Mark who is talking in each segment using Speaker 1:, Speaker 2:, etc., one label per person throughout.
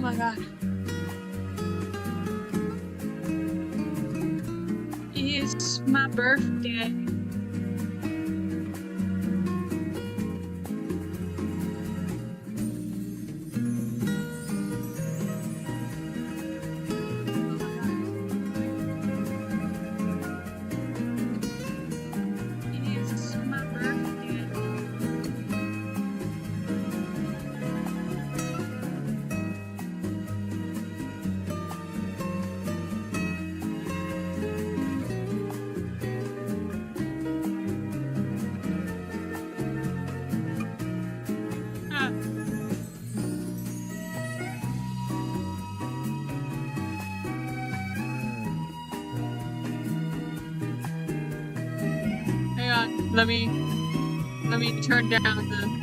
Speaker 1: my god. It's my birthday. It's my birthday. Ah. Hang on, let me turn down the.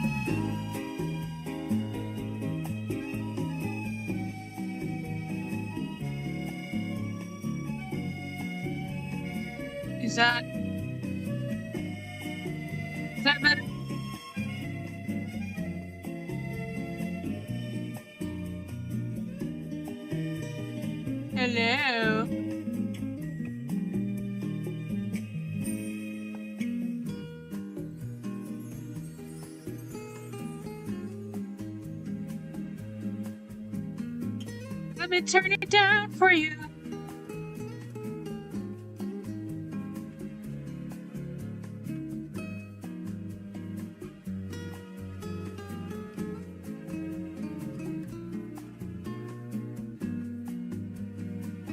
Speaker 1: Is that better? Hello. Let me turn it down for you.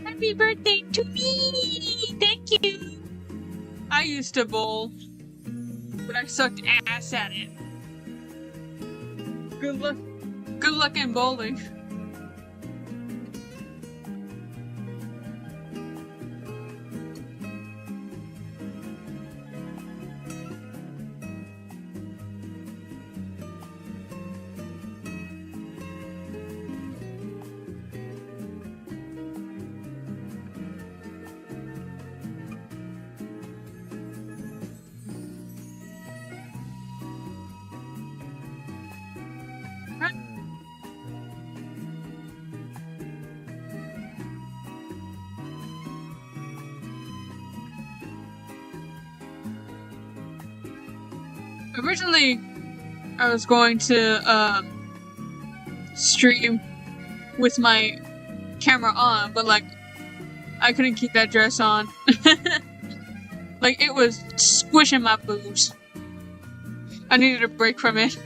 Speaker 1: Happy birthday to me! Thank you! I used to bowl, but I sucked ass at it. Good luck in bowling. Originally, I was going to stream with my camera on, but like I couldn't keep that dress on. Like it was squishing my boobs. I needed a break from it.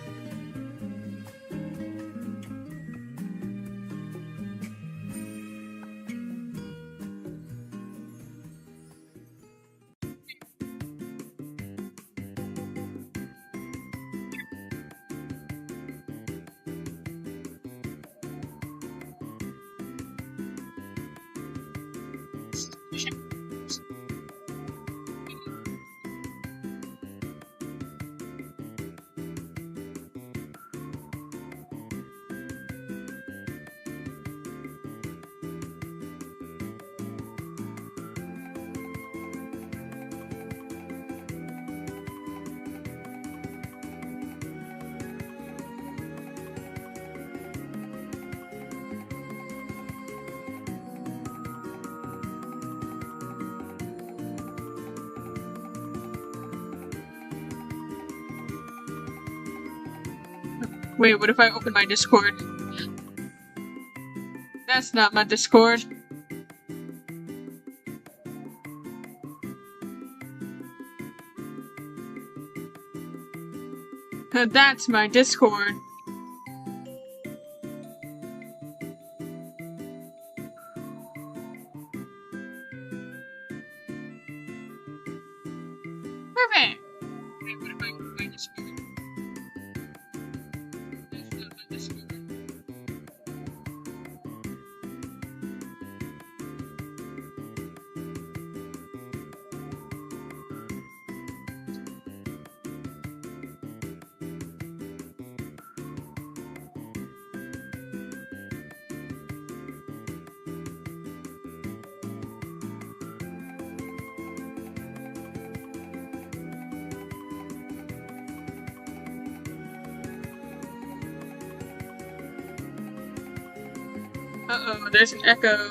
Speaker 1: Wait, what if I open my Discord? That's not my Discord. That's my Discord. Perfect! Wait, what if I open my Discord? That's not my Discord. Uh-oh, there's an echo.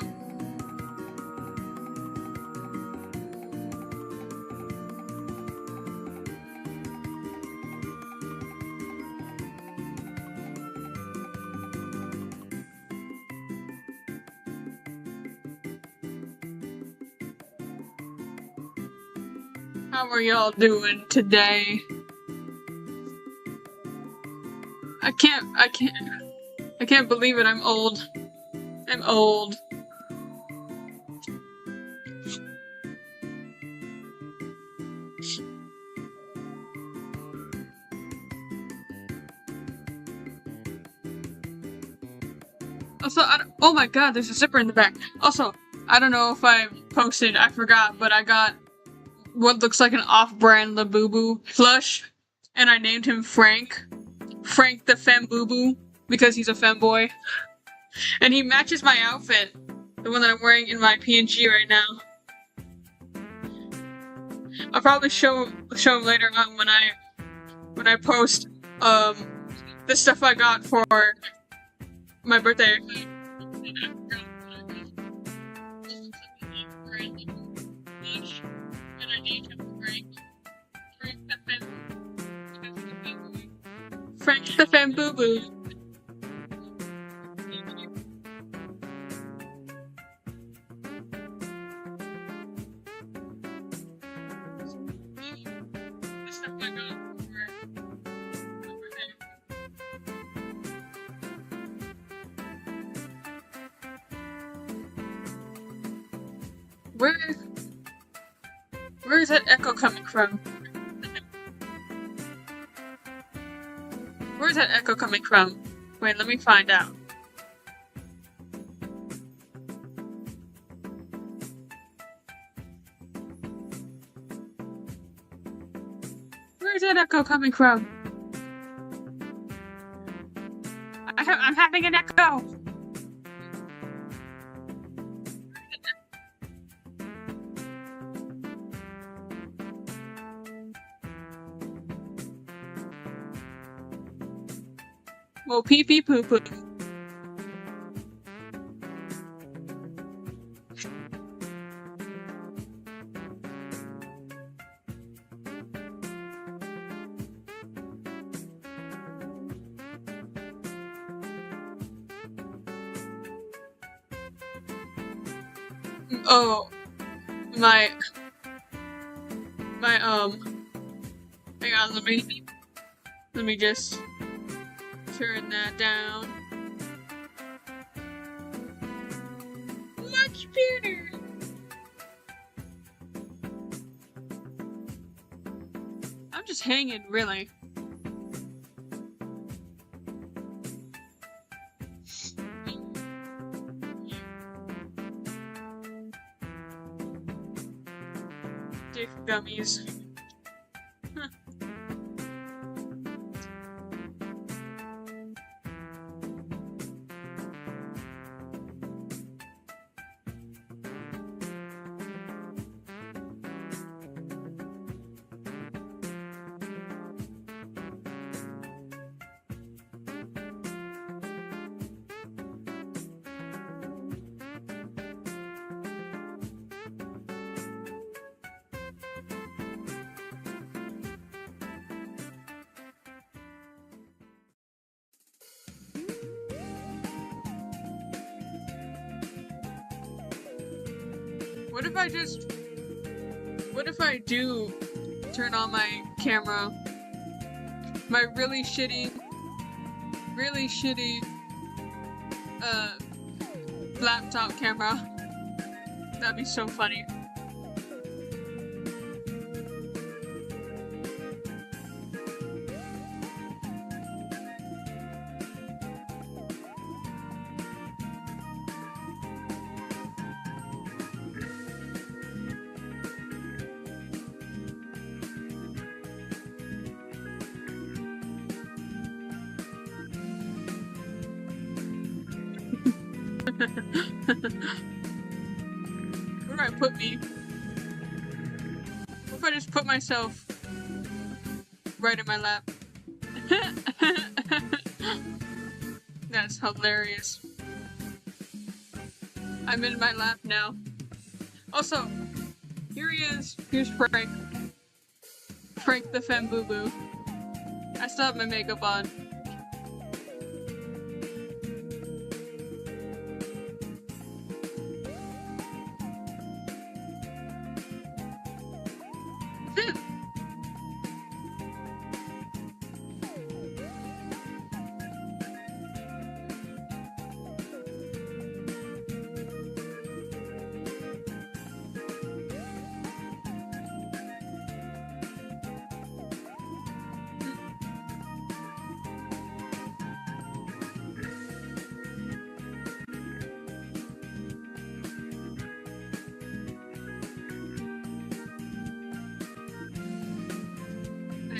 Speaker 1: How are y'all doing today? I can't believe it, I'm old. I'm old. Also, oh my god, there's a zipper in the back. Also, I don't know if I posted, I forgot, but I got what looks like an off-brand Labubu plush, and I named him Frank. Frank the Fembubu, because he's a femboy. And he matches my outfit, the one that I'm wearing in my PNG right now. I'll probably show him later on when I post the stuff I got for my birthday. And I named him Frank the Femboo. Where is that echo coming from? Where's that echo coming from? Wait, let me find out. Where's that echo coming from? I'm having an echo! Well, pee pee poo poo. Oh, my, hang on, let me just turn that down. Much better. I'm just hanging, really. Dick gummies. What if I do turn on my camera? My really shitty, laptop camera. That'd be so funny. Where do I put me? What if I just put myself right in my lap? That's hilarious. I'm in my lap now. Also, here he is. Here's Frank. Frank the Femme Boo Boo. I still have my makeup on.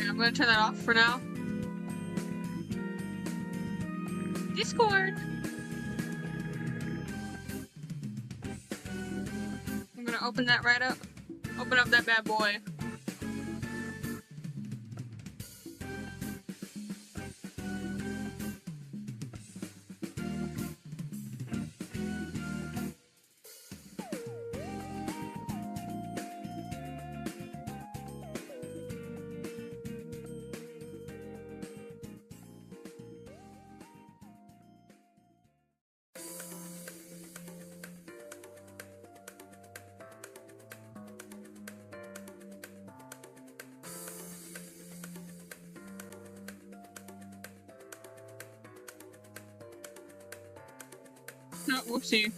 Speaker 1: I'm gonna turn that off for now. Discord! I'm gonna open that right up. Open up that bad boy. No, whoopsie.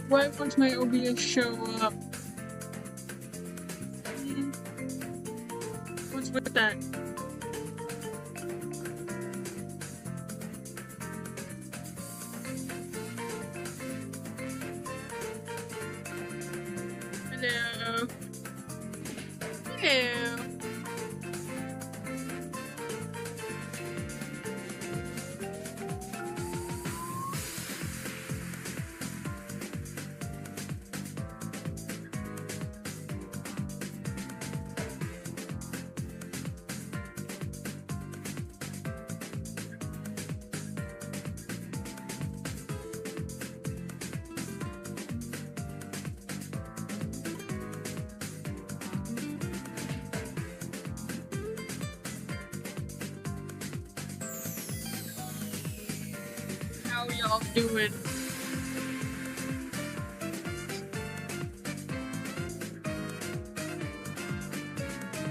Speaker 1: Why won't my OBS show up? What's with that? Hello. Hello. How y'all doing?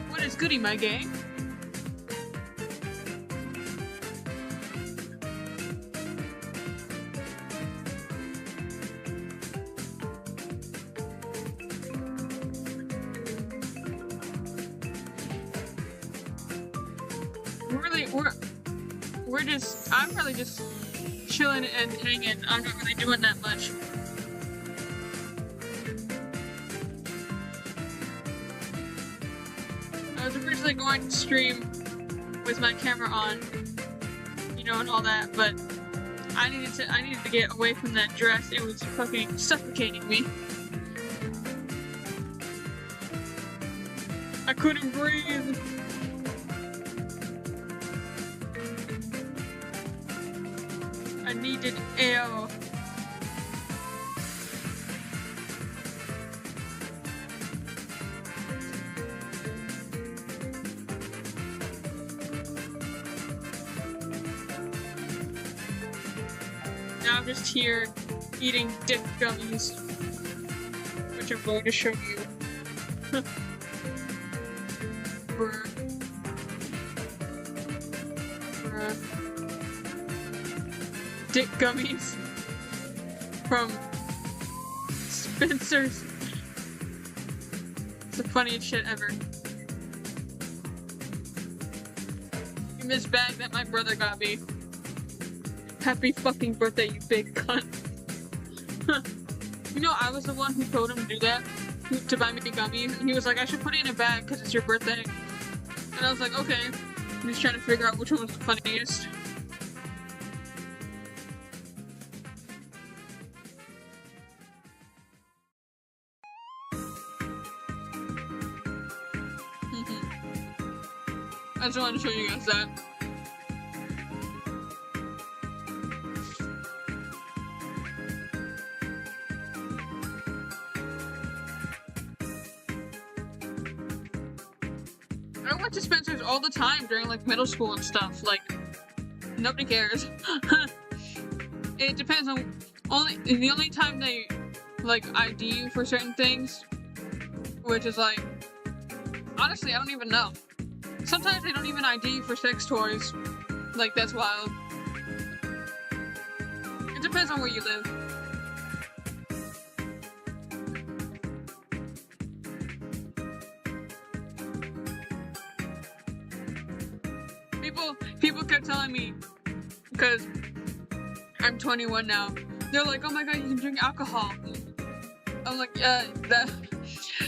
Speaker 1: What is goody, my gang? I'm really just chilling and hanging. I'm not really doing that much. I was originally going to stream with my camera on, you know, and all that, but I needed to get away from that dress. It was fucking suffocating me. I couldn't breathe. he did AO. Now I'm just here eating dick gummies, which I'm going to show you. Bruh. Dick gummies from Spencer's. It's the funniest shit ever. In this bag that my brother got me. Happy fucking birthday, you big cunt. You know, I was the one who told him to do that, to buy me gummies, and he was like, I should put it in a bag because it's your birthday. And I was like, okay. I'm just trying to figure out which one was the funniest. I just wanted to show you guys that. I went to Spencer's all the time during like middle school and stuff. Like, nobody cares. It depends on the only time they like ID you for certain things, which is like, honestly, I don't even know. Sometimes they don't even ID you for sex toys. Like, that's wild. It depends on where you live. People kept telling me, because I'm 21 now, they're like, oh my god, you can drink alcohol. I'm like,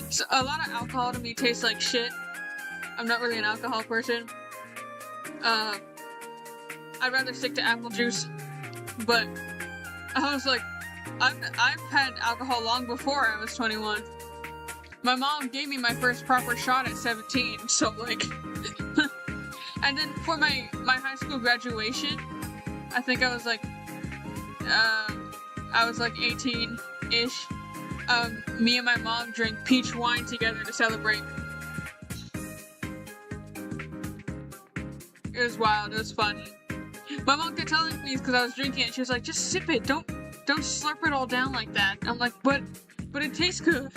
Speaker 1: so a lot of alcohol to me tastes like shit. I'm not really an alcohol person. I'd rather stick to apple juice. But I was like, I've had alcohol long before I was 21. My mom gave me my first proper shot at 17, so like... And then for my high school graduation, I think I was like 18-ish. Me and my mom drank peach wine together to celebrate. It was wild. It was fun. My mom kept telling me because I was drinking it. She was like, "Just sip it. Don't slurp it all down like that." I'm like, "But it tastes good."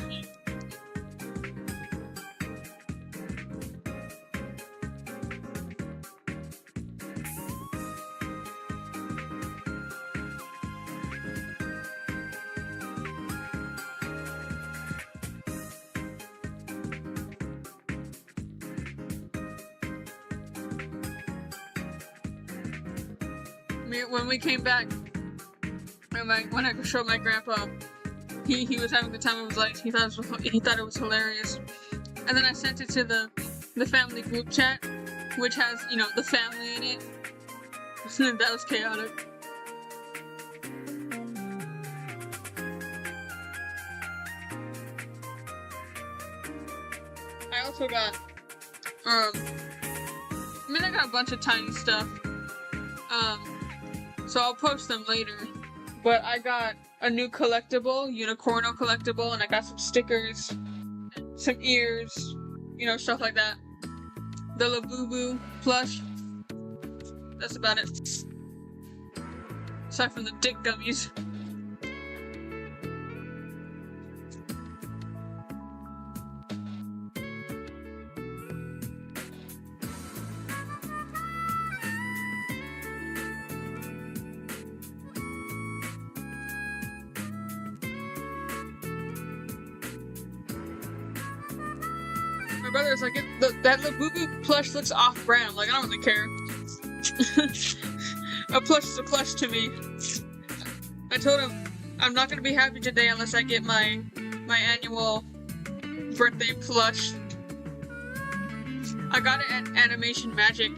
Speaker 1: When we came back, and when I showed my grandpa, he was having the time of his life. He thought it was hilarious. And then I sent it to the family group chat, which has, you know, the family in it. That was chaotic. I also got I got a bunch of tiny stuff. So I'll post them later. But I got a new collectible, Unicorno collectible, and I got some stickers, some ears, you know, stuff like that. The Labubu plush. That's about it. Aside from the dick gummies. My brother's like, that Labubu plush looks off-brand. I'm like, I don't really care. A plush is a plush to me. I told him I'm not gonna be happy today unless I get my annual birthday plush. I got it at Animation Magic.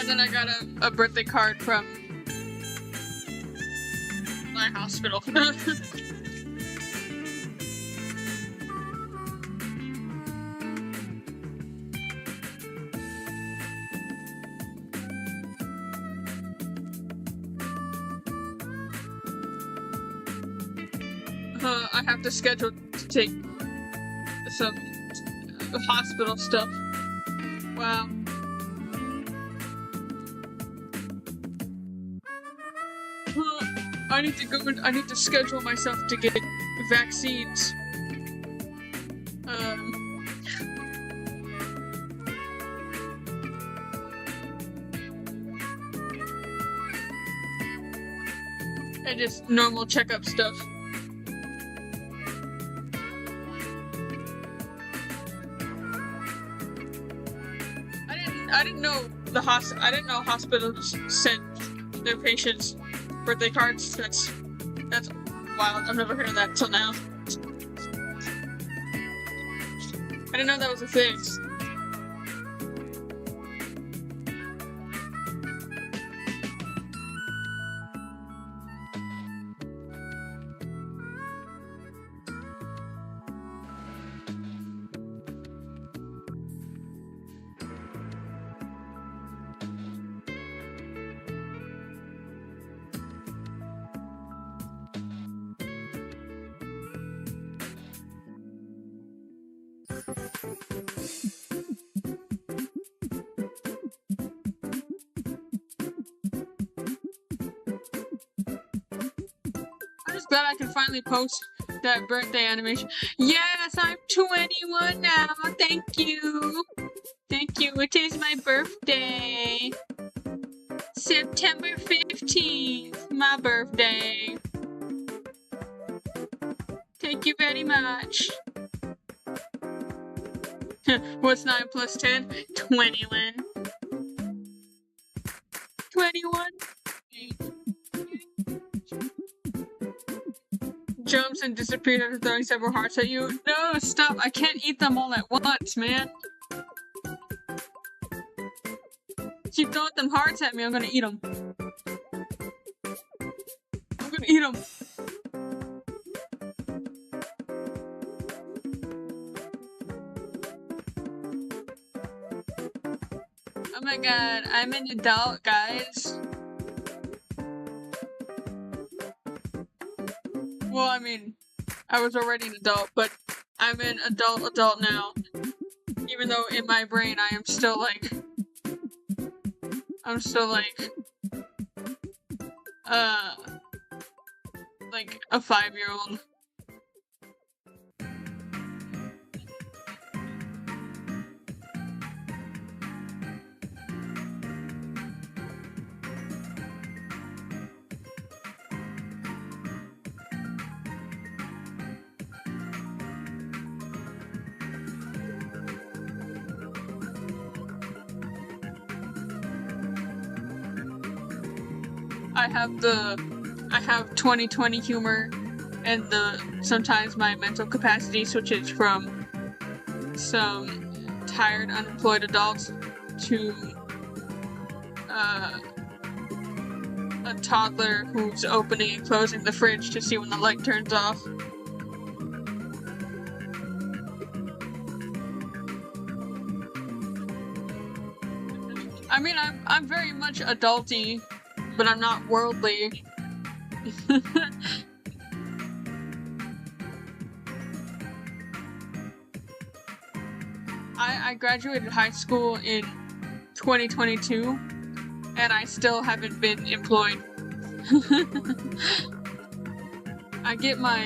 Speaker 1: And then I got a birthday card from my hospital. I have to schedule to take some hospital stuff. Wow. I need to go and I need to schedule myself to get vaccines. And just normal checkup stuff. I didn't know I didn't know hospitals sent their patients birthday cards. That's wild. I've never heard of that until now. I didn't know that was a thing. I'm just glad I can finally post that birthday animation. Yes, I'm 21 now. Thank you. Thank you. It is my birthday. September 15th. My birthday. Thank you very much. What's 9 plus 10? 21. 21. Jumps and disappears after throwing several hearts at you. No, stop. I can't eat them all at once, man. Keep throwing them hearts at me, I'm gonna eat them. I'm gonna eat them. Oh my god, I'm an adult, guys. Well, I mean, I was already an adult, but I'm an adult now. Even though in my brain I am still like... I'm still like a 5-year-old. I have 20/20 humor, and sometimes my mental capacity switches from some tired, unemployed adults to a toddler who's opening and closing the fridge to see when the light turns off. I mean, I'm very much adulty, but I'm not worldly. I graduated high school in 2022, and I still haven't been employed. I get my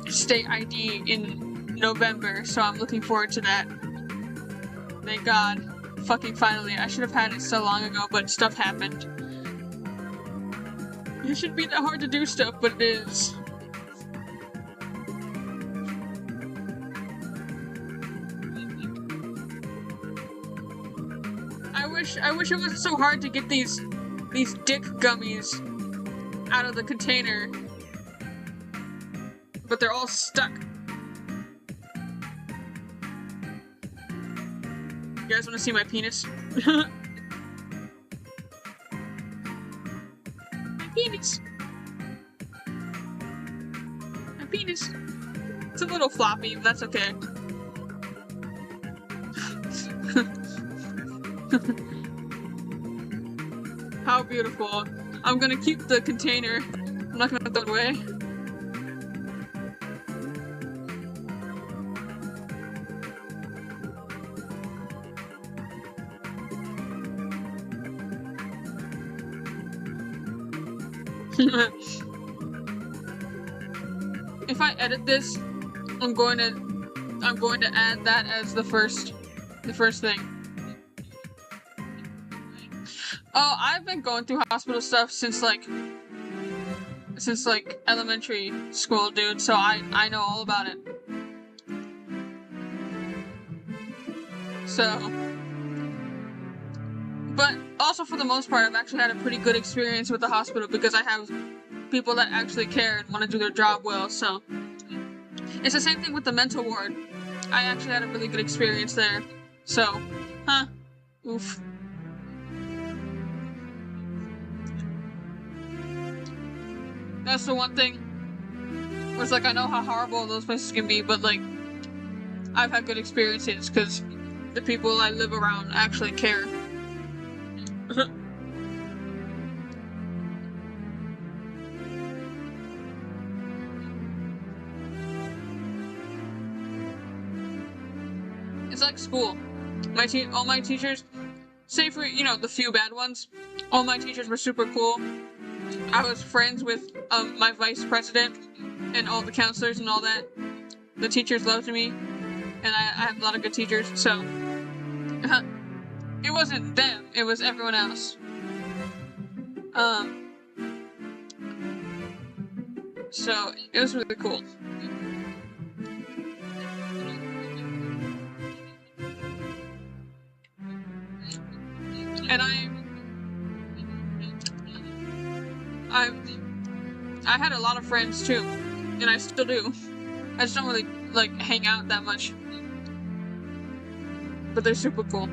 Speaker 1: state ID in November, so I'm looking forward to that. Thank God. Fucking finally. I should have had it so long ago, but stuff happened. It shouldn't be that hard to do stuff, but it is. I wish it wasn't so hard to get these dick gummies out of the container. But they're all stuck. You guys want to see my penis? penis. My penis. It's a little floppy, but that's okay. How beautiful. I'm gonna keep the container. I'm not gonna throw it away. If I edit this, I'm going to add that as the first thing. Oh, I've been going through hospital stuff since like elementary school, dude, so I know all about it. So, but also for the most part, I've actually had a pretty good experience with the hospital because I have people that actually care and want to do their job well, so. It's the same thing with the mental ward. I actually had a really good experience there. So, oof. That's the one thing where it's like, I know how horrible those places can be, but like, I've had good experiences because the people I live around actually care. It's like school. All my teachers, save for, you know, the few bad ones, all my teachers were super cool. I was friends with my vice president and all the counselors and all that. The teachers loved me, and I have a lot of good teachers, so it wasn't them, it was everyone else. So it was really cool. And I had a lot of friends too, and I still do. I just don't really like hang out that much, but they're super cool.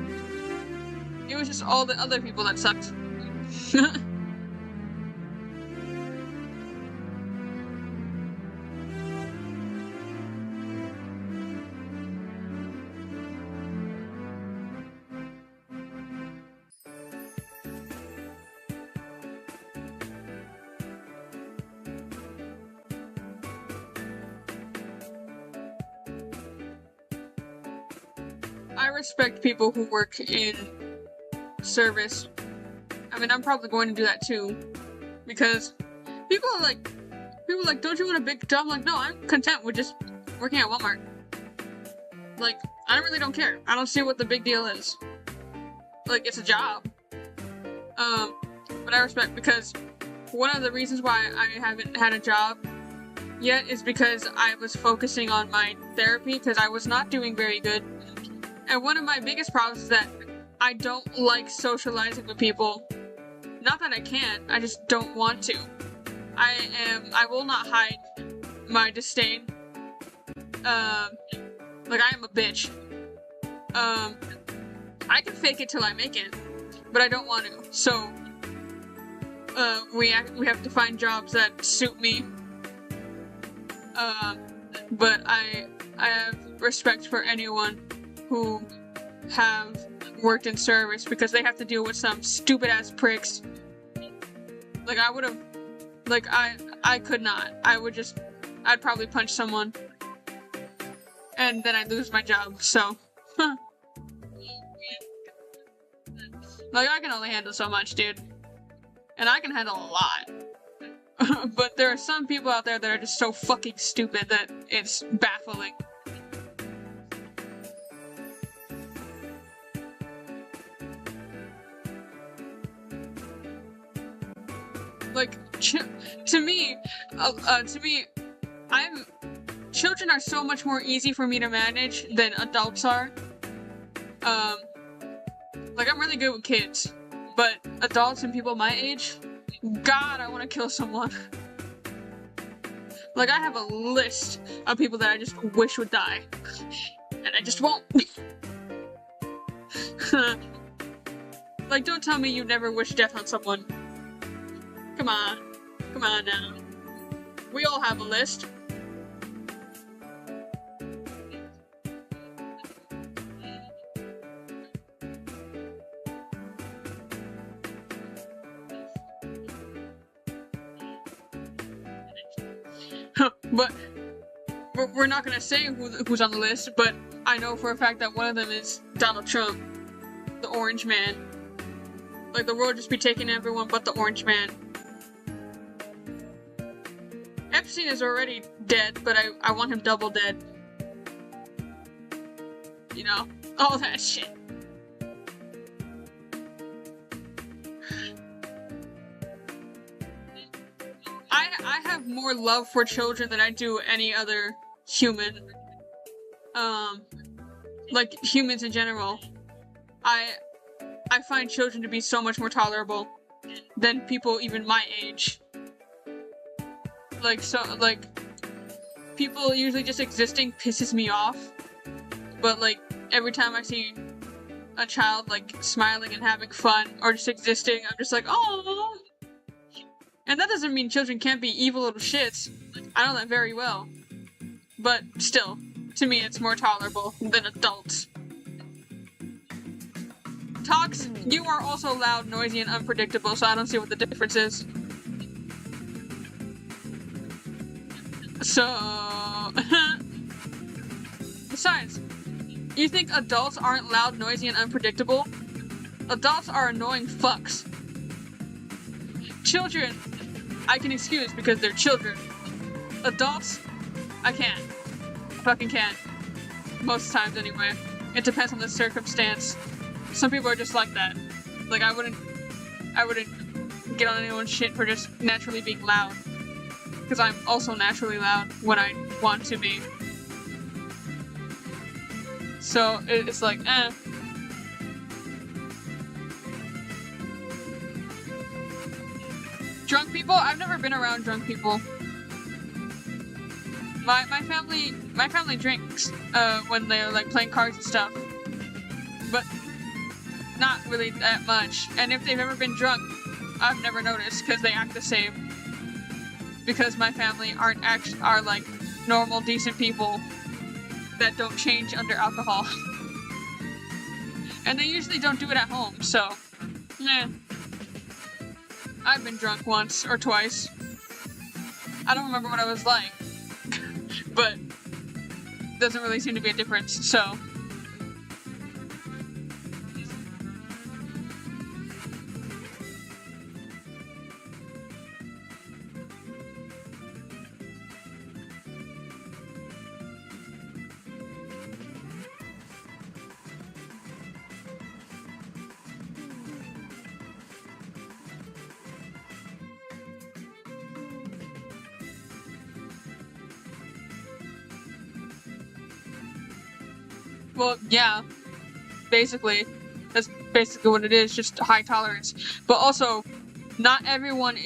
Speaker 1: It was just all the other people that sucked. I respect people who work in service. I mean, I'm probably going to do that too, because people are like, don't you want a big job? I'm like, no, I'm content with just working at Walmart. Like, I really don't care. I don't see what the big deal is. Like, it's a job. But I respect, because one of the reasons why I haven't had a job yet is because I was focusing on my therapy, because I was not doing very good. And one of my biggest problems is that I don't like socializing with people. Not that I can't, I just don't want to. I will not hide my disdain. Like, I am a bitch. I can fake it till I make it, but I don't want to. So, we have to find jobs that suit me. But I have respect for anyone who have worked in service, because they have to deal with some stupid ass pricks. Like, I would've, like, I could not. I'd probably punch someone, and then I'd lose my job, so. Like, I can only handle so much, dude. And I can handle a lot. But there are some people out there that are just so fucking stupid that it's baffling. Like, to me, children are so much more easy for me to manage than adults are. Like, I'm really good with kids, but adults and people my age, God, I want to kill someone. Like, I have a list of people that I just wish would die, and I just won't. Like, don't tell me you never wish death on someone. Come on. Come on now. We all have a list. But we're not gonna say who's on the list, but I know for a fact that one of them is Donald Trump, the Orange Man. Like, the world just be taking everyone but the Orange Man. Epstein is already dead, but I want him double dead. You know? All that shit. I have more love for children than I do any other human. Like, humans in general. I find children to be so much more tolerable than people even my age. Like, people usually just existing pisses me off. But, like, every time I see a child, like, smiling and having fun, or just existing, I'm just like, oh. And that doesn't mean children can't be evil little shits. I know that very well. But still, to me it's more tolerable than adults. Tox, you are also loud, noisy, and unpredictable, so I don't see what the difference is. So... Besides, you think adults aren't loud, noisy, and unpredictable? Adults are annoying fucks. Children, I can excuse because they're children. Adults, I can't. Fucking can't. Most times anyway. It depends on the circumstance. Some people are just like that. Like, I wouldn't get on anyone's shit for just naturally being loud. Because I'm also naturally loud when I want to be. So, it's like, eh. Drunk people? I've never been around drunk people. My family drinks when they're like playing cards and stuff. But not really that much. And if they've ever been drunk, I've never noticed because they act the same. Because my family are like normal, decent people that don't change under alcohol. And they usually don't do it at home, so eh. I've been drunk once or twice. I don't remember what I was like. But doesn't really seem to be a difference, so. Well, yeah, basically. That's basically what it is, just high tolerance. But also, not everyone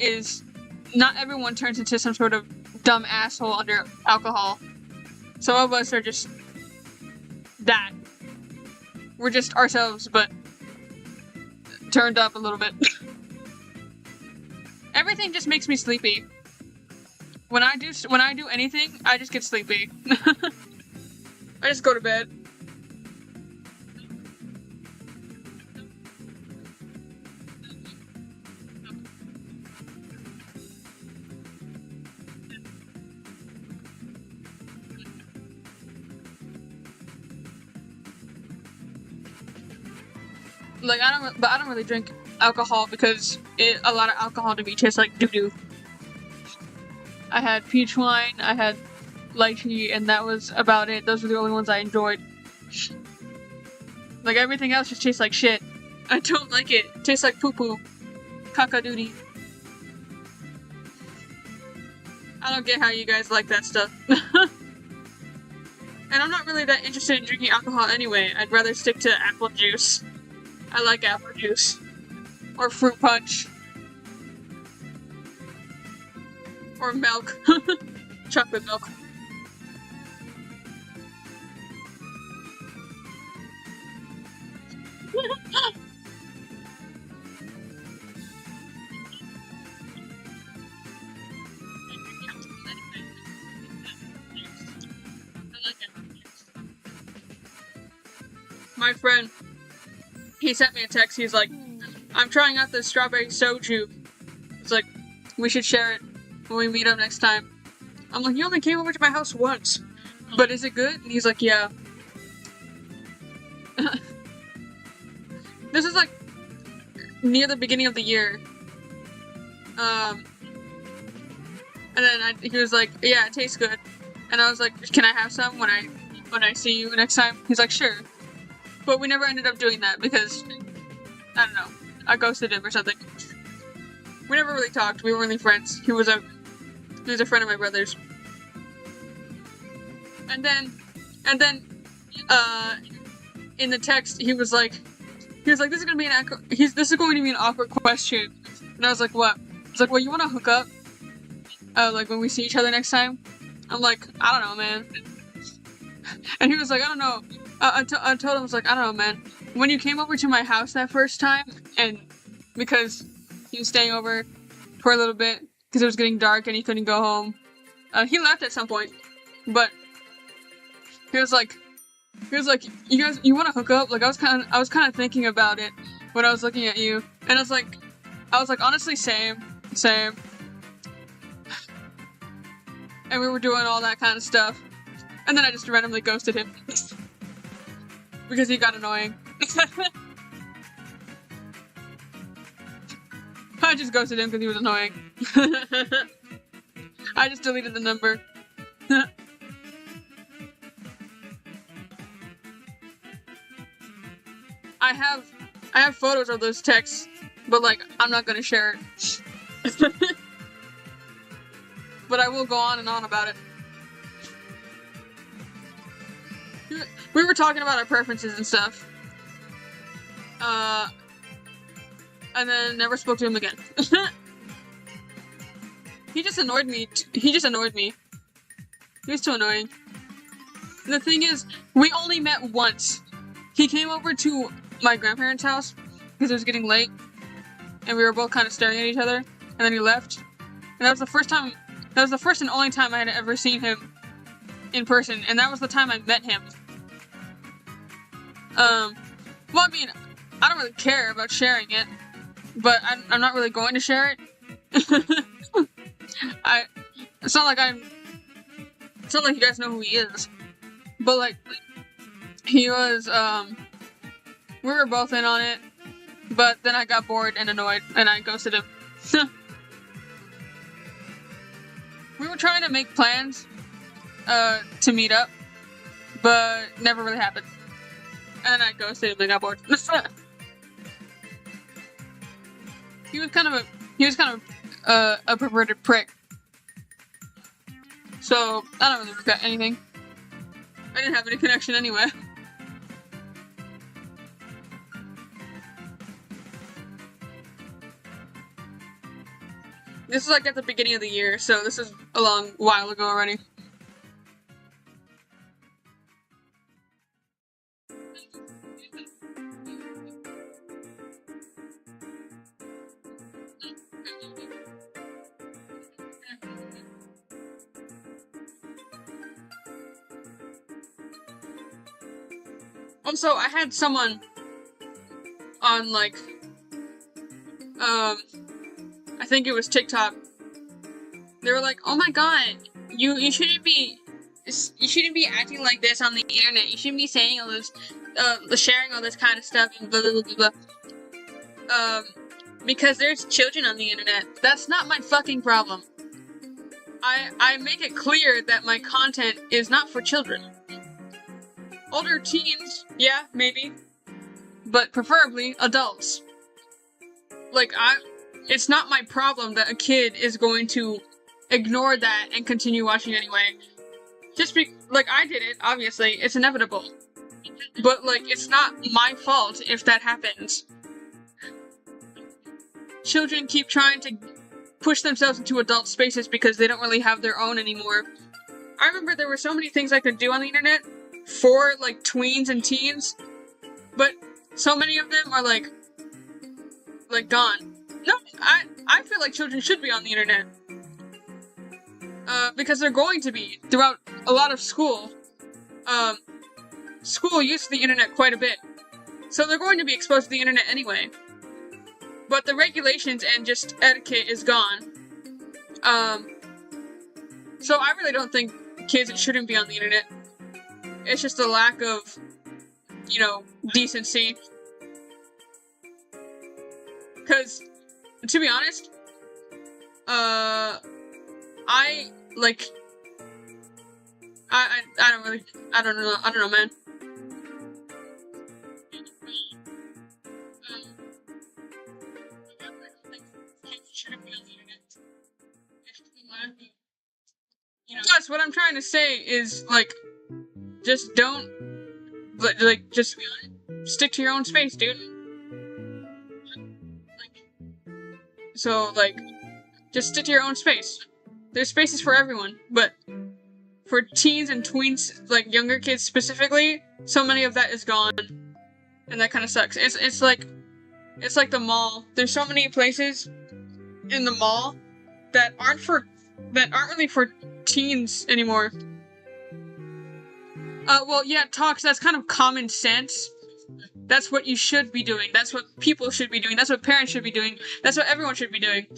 Speaker 1: turns into some sort of dumb asshole under alcohol. Some of us are just that. We're just ourselves, but turned up a little bit. Everything just makes me sleepy. When I do anything, I just get sleepy. I just go to bed. Like, I don't really drink alcohol because a lot of alcohol to me tastes like doo-doo. I had peach wine, I had lychee, and that was about it. Those were the only ones I enjoyed. Like, everything else just tastes like shit. I don't like it. It tastes like poo-poo. Caca-doodie. I don't get how you guys like that stuff. And I'm not really that interested in drinking alcohol anyway. I'd rather stick to apple juice. I like apple juice. Or fruit punch. Or milk. Chocolate milk. my friend, he sent me a text. He's like, I'm trying out this strawberry soju. It's like, we should share it when we meet up next time. I'm like, you only came over to my house once. But is it good? And he's like, yeah. This is like near the beginning of the year. And then he was like, yeah, it tastes good. And I was like, can I have some when I see you next time? He's like, sure. But we never ended up doing that because, I don't know, I ghosted him or something. We never really talked. We weren't really friends. He was a friend of my brother's. And then, in the text, he was like, this is going to be an awkward question. And I was like, what? He's like, well, you want to hook up? Like, when we see each other next time? I'm like, I don't know, man. And he was like, I don't know. I told him, I was like, I don't know, man. When you came over to my house that first time, and because he was staying over for a little bit, because it was getting dark and he couldn't go home. He left at some point, but he was like, you want to hook up? Like, I was kind of thinking about it when I was looking at you, and I was like, honestly, same. And we were doing all that kind of stuff, and then I just randomly ghosted him because he got annoying. I just ghosted him because he was annoying. I just deleted the number. I have photos of those texts, but like, I'm not gonna share it. But I will go on and on about it. We were talking about our preferences and stuff. And then never spoke to him again. He just annoyed me. He was too annoying. And the thing is, we only met once. He came over to my grandparents' house because it was getting late, and we were both kind of staring at each other, and then he left. And that was the first and only time I had ever seen him in person, and that was the time I met him. Well, I mean, I don't really care about sharing it, but I'm not really going to share it. It's not like you guys know who he is, but like, he was, we were both in on it, but then I got bored and annoyed, and I ghosted him. We were trying to make plans, to meet up, but never really happened. And I ghosted him and got bored. He was kind of a perverted prick. So, I don't really regret anything. I didn't have any connection anyway. This is like at the beginning of the year, so this is a long while ago already. Also, I had someone on, like, I think it was TikTok. They were like, "Oh my god, you shouldn't be acting like this on the internet. You shouldn't be saying all this, sharing all this kind of stuff and blah blah blah blah. Because there's children on the internet. That's not my fucking problem. I make it clear that my content is not for children. Older teens, yeah, maybe, but preferably adults. Like, it's not my problem that a kid is going to ignore that and continue watching anyway. Like, I did it, obviously, it's inevitable. But, like, it's not my fault if that happens. Children keep trying to push themselves into adult spaces because they don't really have their own anymore. I remember there were so many things I could do on the internet for, like, tweens and teens, but so many of them are, like, gone. No, I feel like children should be on the internet. Because they're going to be throughout a lot of school. School uses the internet quite a bit. So they're going to be exposed to the internet anyway. But the regulations and just etiquette is gone. So I really don't think kids shouldn't be on the internet. It's just a lack of, you know, decency. Because, to be honest, I don't know, man. Plus, what I'm trying to say is, like, just don't, like, just stick to your own space, dude. So, like, just stick to your own space. There's spaces for everyone, but for teens and tweens, like, younger kids specifically, so many of that is gone. And that kind of sucks. It's like the mall. There's so many places in the mall that aren't really for teens anymore. Well, yeah, talks, that's kind of common sense. That's what you should be doing. That's what people should be doing. That's what parents should be doing. That's what everyone should be doing.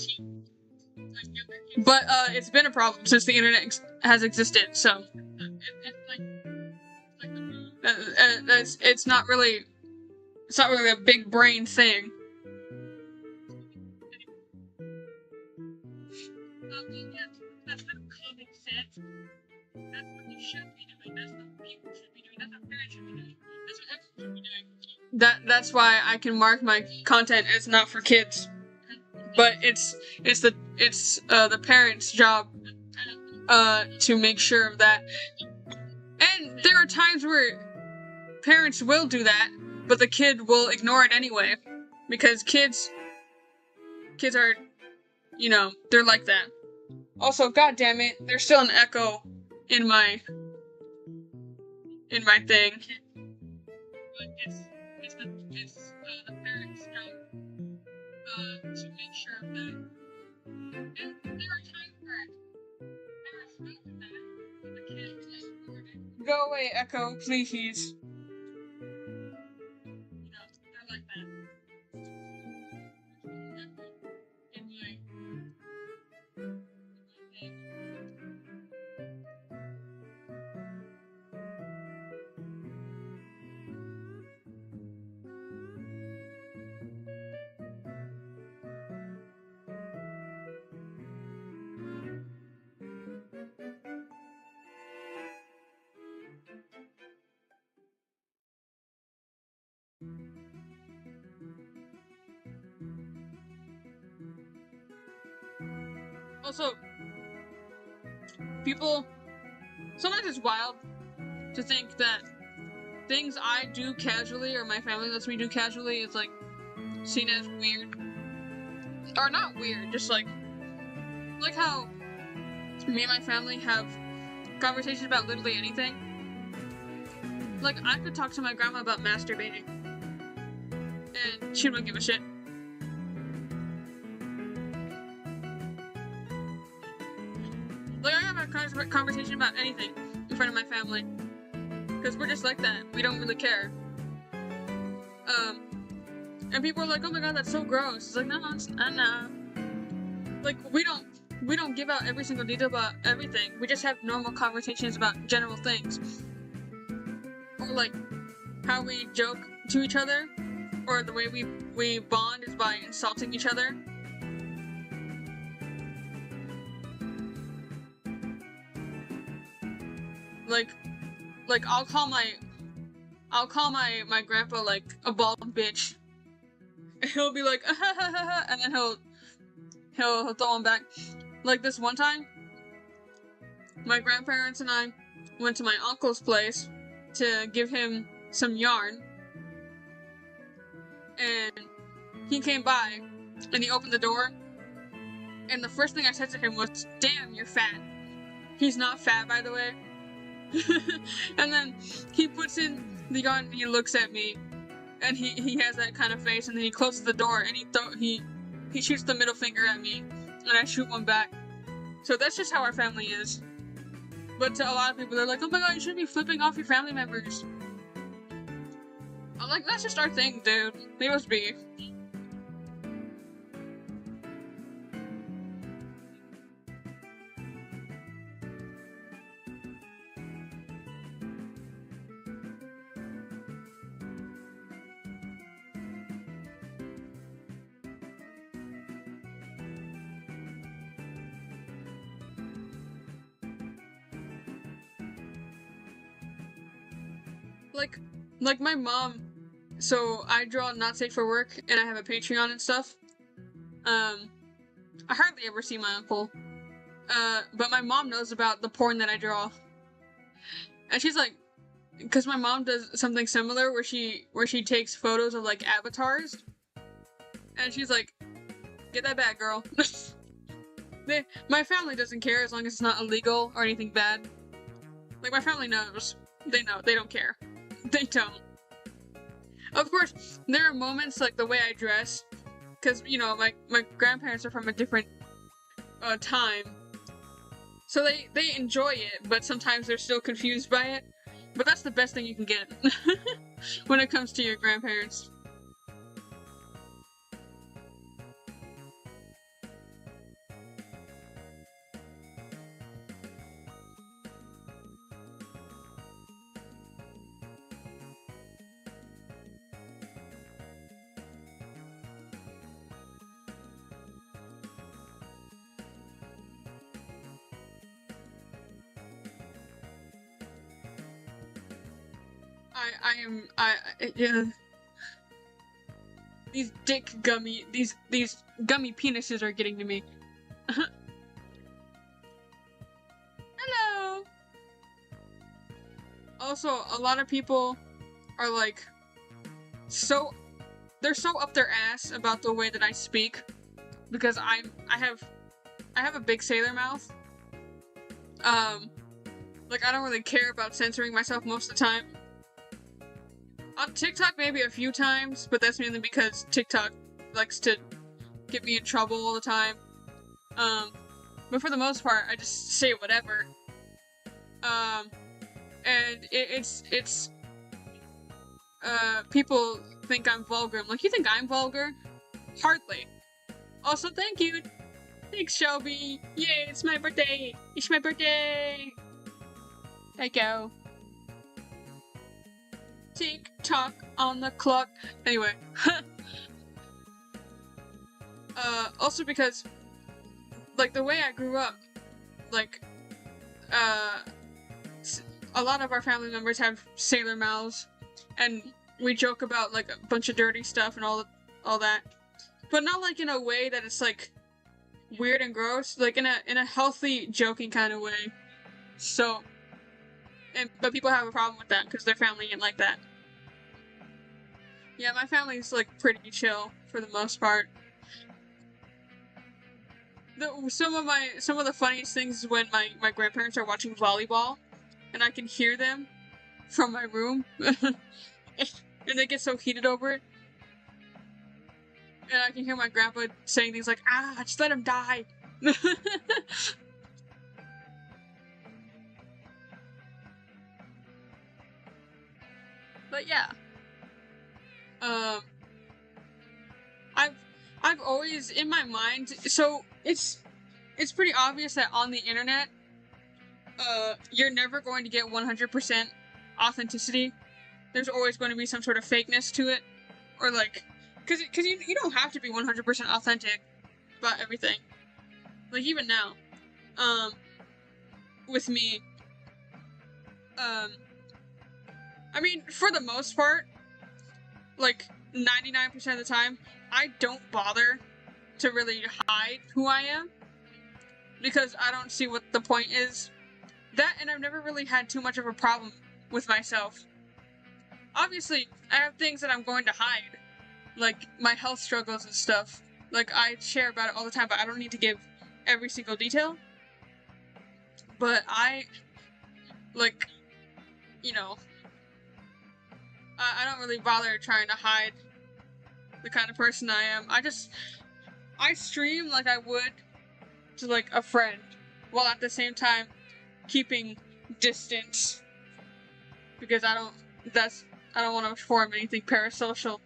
Speaker 1: But, it's been a problem since the internet has existed, so. It's not really a big brain thing. That's not common sense. That's what you should be doing. That's what people should be doing. That's what parents should be doing. That's what everyone should be doing. That's why I can mark my content as not for kids. But it's the parents' job to make sure of that. And there are times where parents will do that, but the kid will ignore it anyway. Because kids are, you know, they're like that. Also, god damn it, there's still an echo in my thing. But it's the parents' job to make sure of that. And there are times where parents will do that, but the kid is ignored it. Go away, echo, please. They're like that. In my thing. Also, people, sometimes it's wild to think that things I do casually or my family lets me do casually is like seen as weird. Or not weird, just like how me and my family have conversations about literally anything. Like, I could talk to my grandma about masturbating, and she wouldn't give a shit. Like, I have a conversation about anything in front of my family. Because we're just like that. We don't really care. And people are like, oh my god, that's so gross. It's like, no, it's not. Like, we don't give out every single detail about everything. We just have normal conversations about general things. Or, like, how we joke to each other. Or the way we bond is by insulting each other. Like, I'll call my grandpa, like, a bald bitch. And he'll be like, and then he'll throw him back. Like, this one time, my grandparents and I went to my uncle's place to give him some yarn. And he came by, and he opened the door, and the first thing I said to him was, damn, you're fat. He's not fat, by the way. And then he puts in the yarn and he looks at me, and he has that kind of face, and then he closes the door and he shoots the middle finger at me, and I shoot one back. So that's just how our family is. But to a lot of people, they're like, oh my god, you shouldn't be flipping off your family members. I'm like, that's just our thing, dude. Leave us be. Like my mom. So I draw Not Safe for Work, and I have a Patreon and stuff. I hardly ever see my uncle. But my mom knows about the porn that I draw, and she's like, because my mom does something similar where she takes photos of like avatars, and she's like, get that back, girl. My family doesn't care as long as it's not illegal or anything bad. Like, my family knows. They know. They don't care. They don't. Of course, there are moments like the way I dress, because, you know, my grandparents are from a different time. So they enjoy it, but sometimes they're still confused by it. But that's the best thing you can get when it comes to your grandparents. Yeah. These gummy penises are getting to me. Hello! Also, a lot of people are like, they're so up their ass about the way that I speak, because I have a big sailor mouth. Like, I don't really care about censoring myself most of the time. On TikTok, maybe a few times, but that's mainly because TikTok likes to get me in trouble all the time. But for the most part, I just say whatever. And people think I'm vulgar. I'm like, you think I'm vulgar? Hardly. Also, thank you. Thanks, Shelby. Yay, it's my birthday. It's my birthday. There you go. Tick tock on the clock. Anyway. Also because, like, the way I grew up, like, a lot of our family members have sailor mouths, and we joke about, like, a bunch of dirty stuff and all that. But not, like, in a way that it's, like, weird and gross. Like, in a healthy, joking kind of way. So, but people have a problem with that, because their family ain't like that. Yeah, my family's, like, pretty chill, for the most part. Some of the funniest things is when my grandparents are watching volleyball, and I can hear them from my room, and they get so heated over it. And I can hear my grandpa saying things like, ah, just let him die. But yeah. I've always, in my mind, so it's pretty obvious that on the internet, you're never going to get 100% authenticity. There's always going to be some sort of fakeness to it. Or like, cause you don't have to be 100% authentic about everything. Like, even now, with me, I mean, for the most part, like, 99% of the time, I don't bother to really hide who I am, because I don't see what the point is. That, and I've never really had too much of a problem with myself. Obviously, I have things that I'm going to hide, like my health struggles and stuff. Like, I share about it all the time, but I don't need to give every single detail. But I, like, you know, I don't really bother trying to hide the kind of person I am. I stream like I would to, like, a friend, while at the same time keeping distance, because I don't want to form anything parasocial.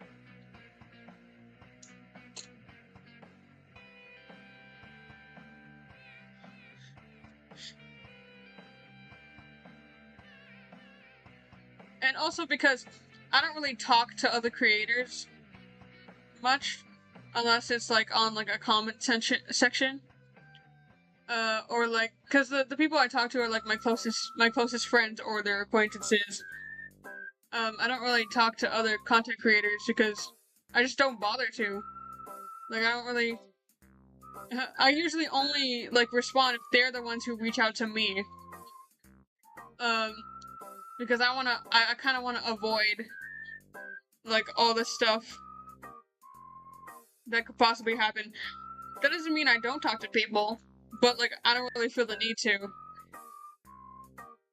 Speaker 1: And also because I don't really talk to other creators much, unless it's like on like a comment section. Or like, cause the people I talk to are like my closest friends or their acquaintances. I don't really talk to other content creators because I just don't bother to. Like, I don't really. I usually only like respond if they're the ones who reach out to me. Because I kind of wanna avoid like all the stuff that could possibly happen. That doesn't mean I don't talk to people, but like I don't really feel the need to.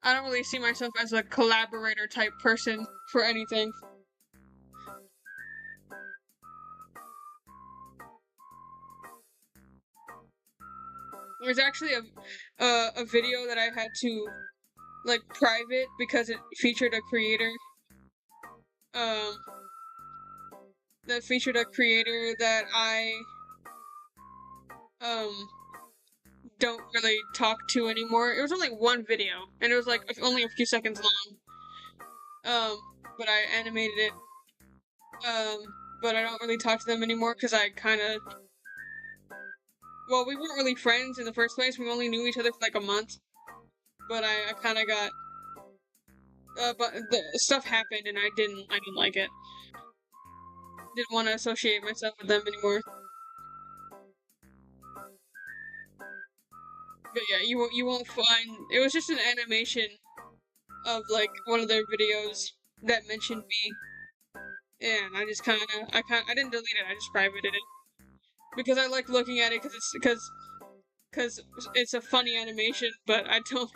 Speaker 1: I don't really see myself as a collaborator type person for anything. There's actually a video that I had to like private because it featured a creator that I don't really talk to anymore. It was only one video and it was like only a few seconds long. But I animated it. But I don't really talk to them anymore because I kind of. Well, we weren't really friends in the first place. We only knew each other for like a month. But I kind of got. But the stuff happened and I didn't like it. Didn't want to associate myself with them anymore. But yeah, you won't find. It was just an animation of like one of their videos that mentioned me. And I just I didn't delete it. I just privated it because I like looking at it because it's a funny animation. But I don't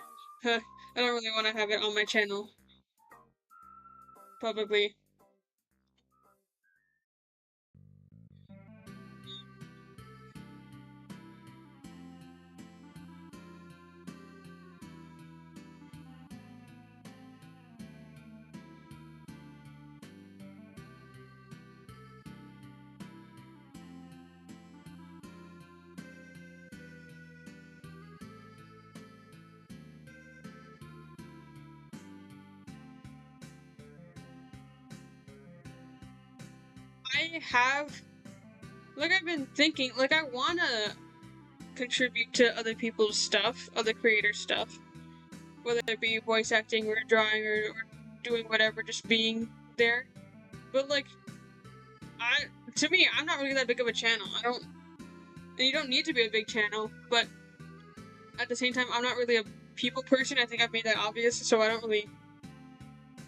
Speaker 1: really want to have it on my channel publicly. I've been thinking, like, I wanna contribute to other people's stuff, other creators' stuff, whether it be voice acting or drawing or doing whatever, just being there. But like, to me, I'm not really that big of a channel. And you don't need to be a big channel, but at the same time, I'm not really a people person. I think I've made that obvious, so I don't really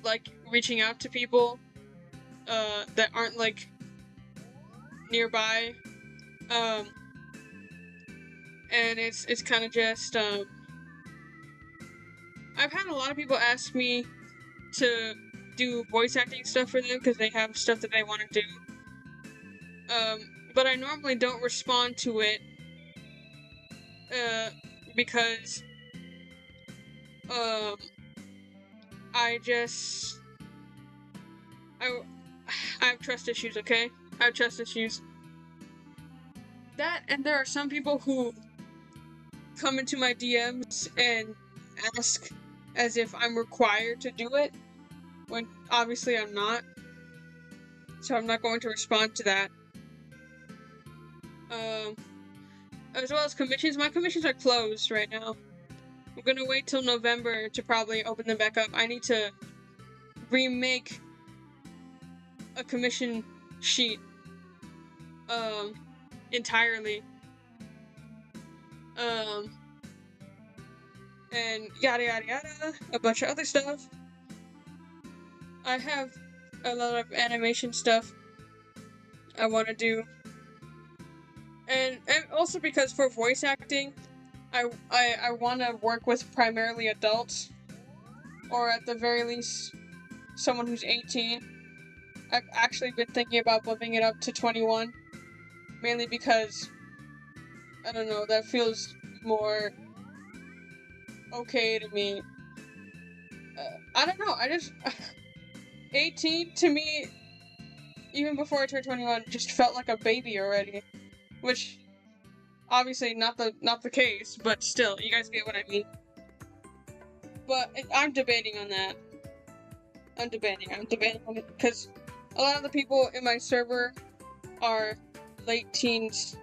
Speaker 1: like reaching out to people that aren't like nearby. And it's kind of just I've had a lot of people ask me to do voice acting stuff for them because they have stuff that they want to do. But I normally don't respond to it because I just I have trust issues. Okay, I have trust issues. That and there are some people who come into my DMs and ask as if I'm required to do it, when obviously I'm not. So I'm not going to respond to that. As well as commissions. My commissions are closed right now. I'm gonna wait till November to probably open them back up. I need to remake a commission sheet entirely. And yada yada yada, a bunch of other stuff. I have a lot of animation stuff I want to do. And also because for voice acting, I want to work with primarily adults, or at the very least, someone who's 18. I've actually been thinking about bumping it up to 21, mainly because, I don't know, that feels more okay to me. I don't know, 18 to me, even before I turned 21, just felt like a baby already. Which, obviously not the case, but still, you guys get what I mean. But I'm debating on that. I'm debating on it, because a lot of the people in my server are late teens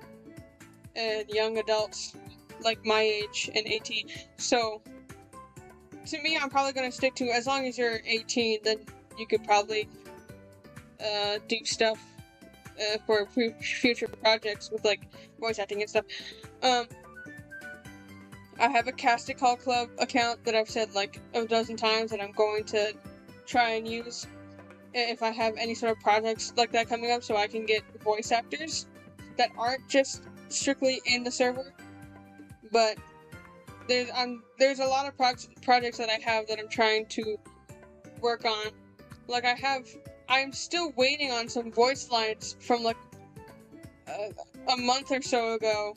Speaker 1: and young adults, like my age and 18. So, to me, I'm probably going to stick to, as long as you're 18, then you could probably do stuff for future projects with, like, voice acting and stuff. I have a Casting Call Club account that I've said, like, a dozen times that I'm going to try and use if I have any sort of projects like that coming up, so I can get voice actors that aren't just strictly in the server. But there's a lot of projects that I have that I'm trying to work on. Like, I'm still waiting on some voice lines from, like, a month or so ago.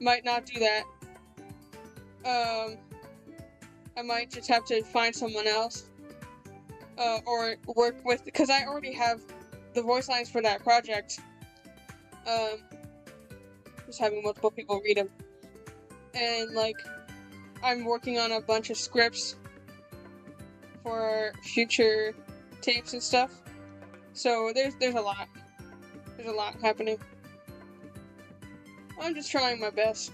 Speaker 1: Might not do that. I might just have to find someone else. Or work with, because I already have the voice lines for that project. Just having multiple people read them. And, like, I'm working on a bunch of scripts for future tapes and stuff. So there's a lot. There's a lot happening. I'm just trying my best.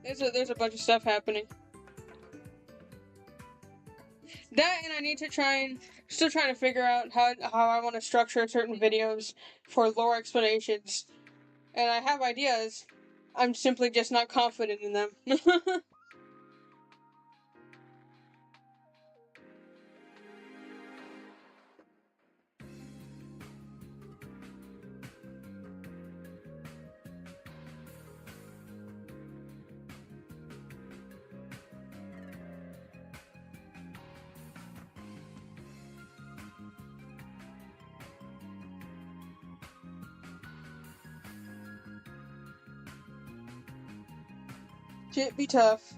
Speaker 1: There's a bunch of stuff happening. That, and I need to still trying to figure out how I want to structure certain videos for lore explanations. And I have ideas, I'm simply just not confident in them. Shit be tough.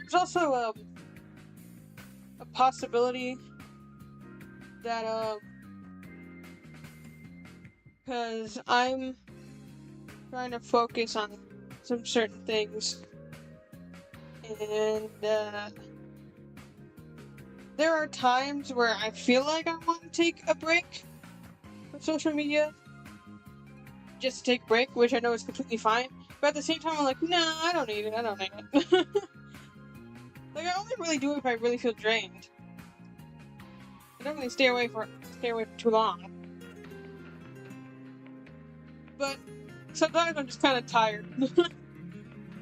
Speaker 1: There's also a possibility that because I'm trying to focus on some certain things, and there are times where I feel like I want to take a break from social media, just to take a break, which I know is completely fine. But at the same time, I'm like, no, I don't need it. I don't need it. Like, I only really do it if I really feel drained. I don't really stay away for too long. But sometimes I'm just kind of tired.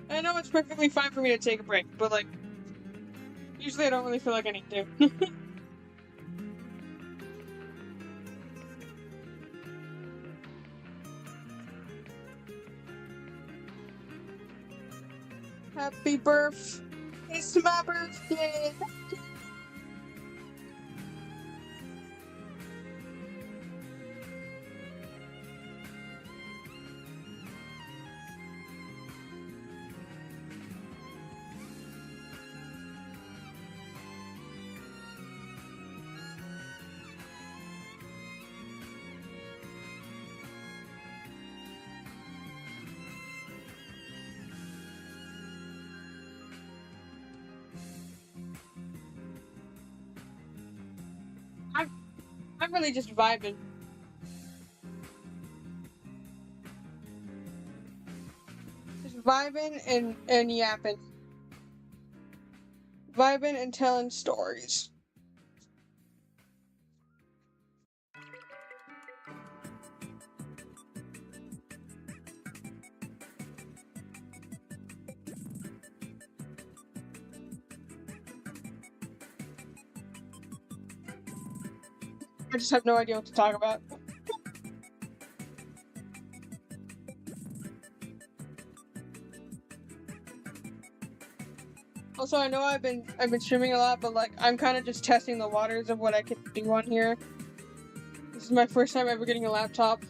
Speaker 1: I know it's perfectly fine for me to take a break, but, like, usually I don't really feel like I need to. Happy birthday! It's my birthday! really just vibing. Just vibing and yapping. Vibing and telling stories. I just have no idea what to talk about. Also, I know I've been streaming a lot, but like I'm kind of just testing the waters of what I can do on here. This is my first time ever getting a laptop.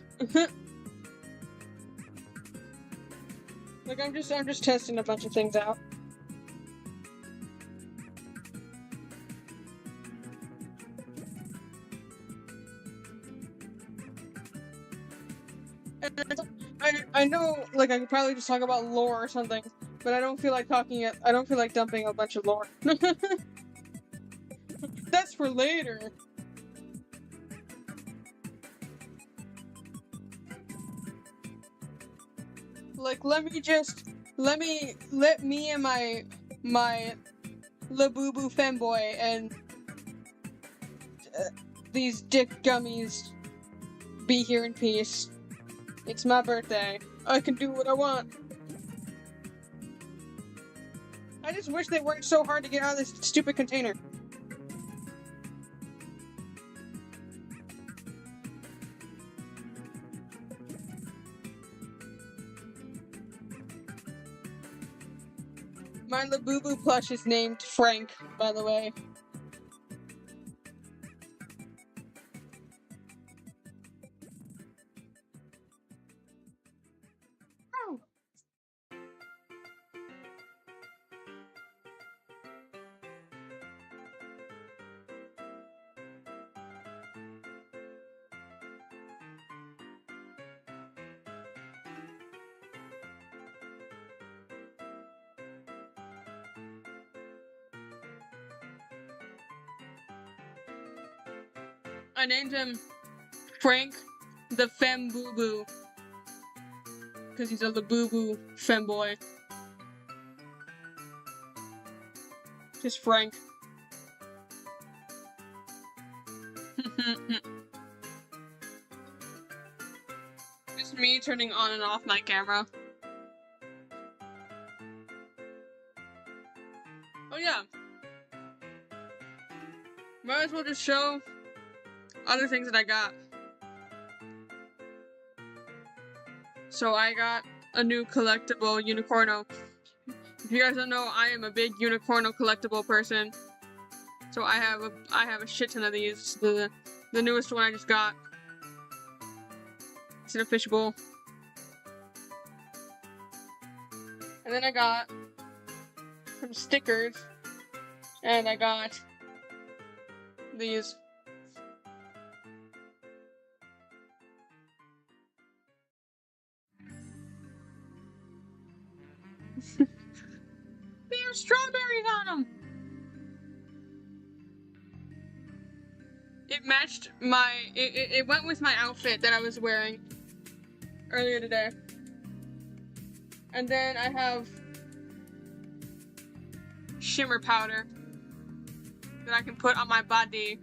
Speaker 1: Like I'm just testing a bunch of things out. I know, like, I could probably just talk about lore or something, but I don't feel like I don't feel like dumping a bunch of lore. That's for later. Like, let me and my Labubu femboy and these dick gummies be here in peace. It's my birthday. I can do what I want. I just wish they weren't so hard to get out of this stupid container. My Labubu plush is named Frank, by the way. I named him Frank the Femboo because he's a Labubu femboy. Just Frank. Just me turning on and off my camera. Oh yeah. Might as well just show other things that I got. So I got a new collectible Unicorno. If you guys don't know, I am a big Unicorno collectible person. So I have a shit ton of these. The newest one I just got. It's in a fishbowl. And then I got some stickers. And I got these. They have strawberries on them! It matched it went with my outfit that I was wearing earlier today. And then I have shimmer powder that I can put on my body.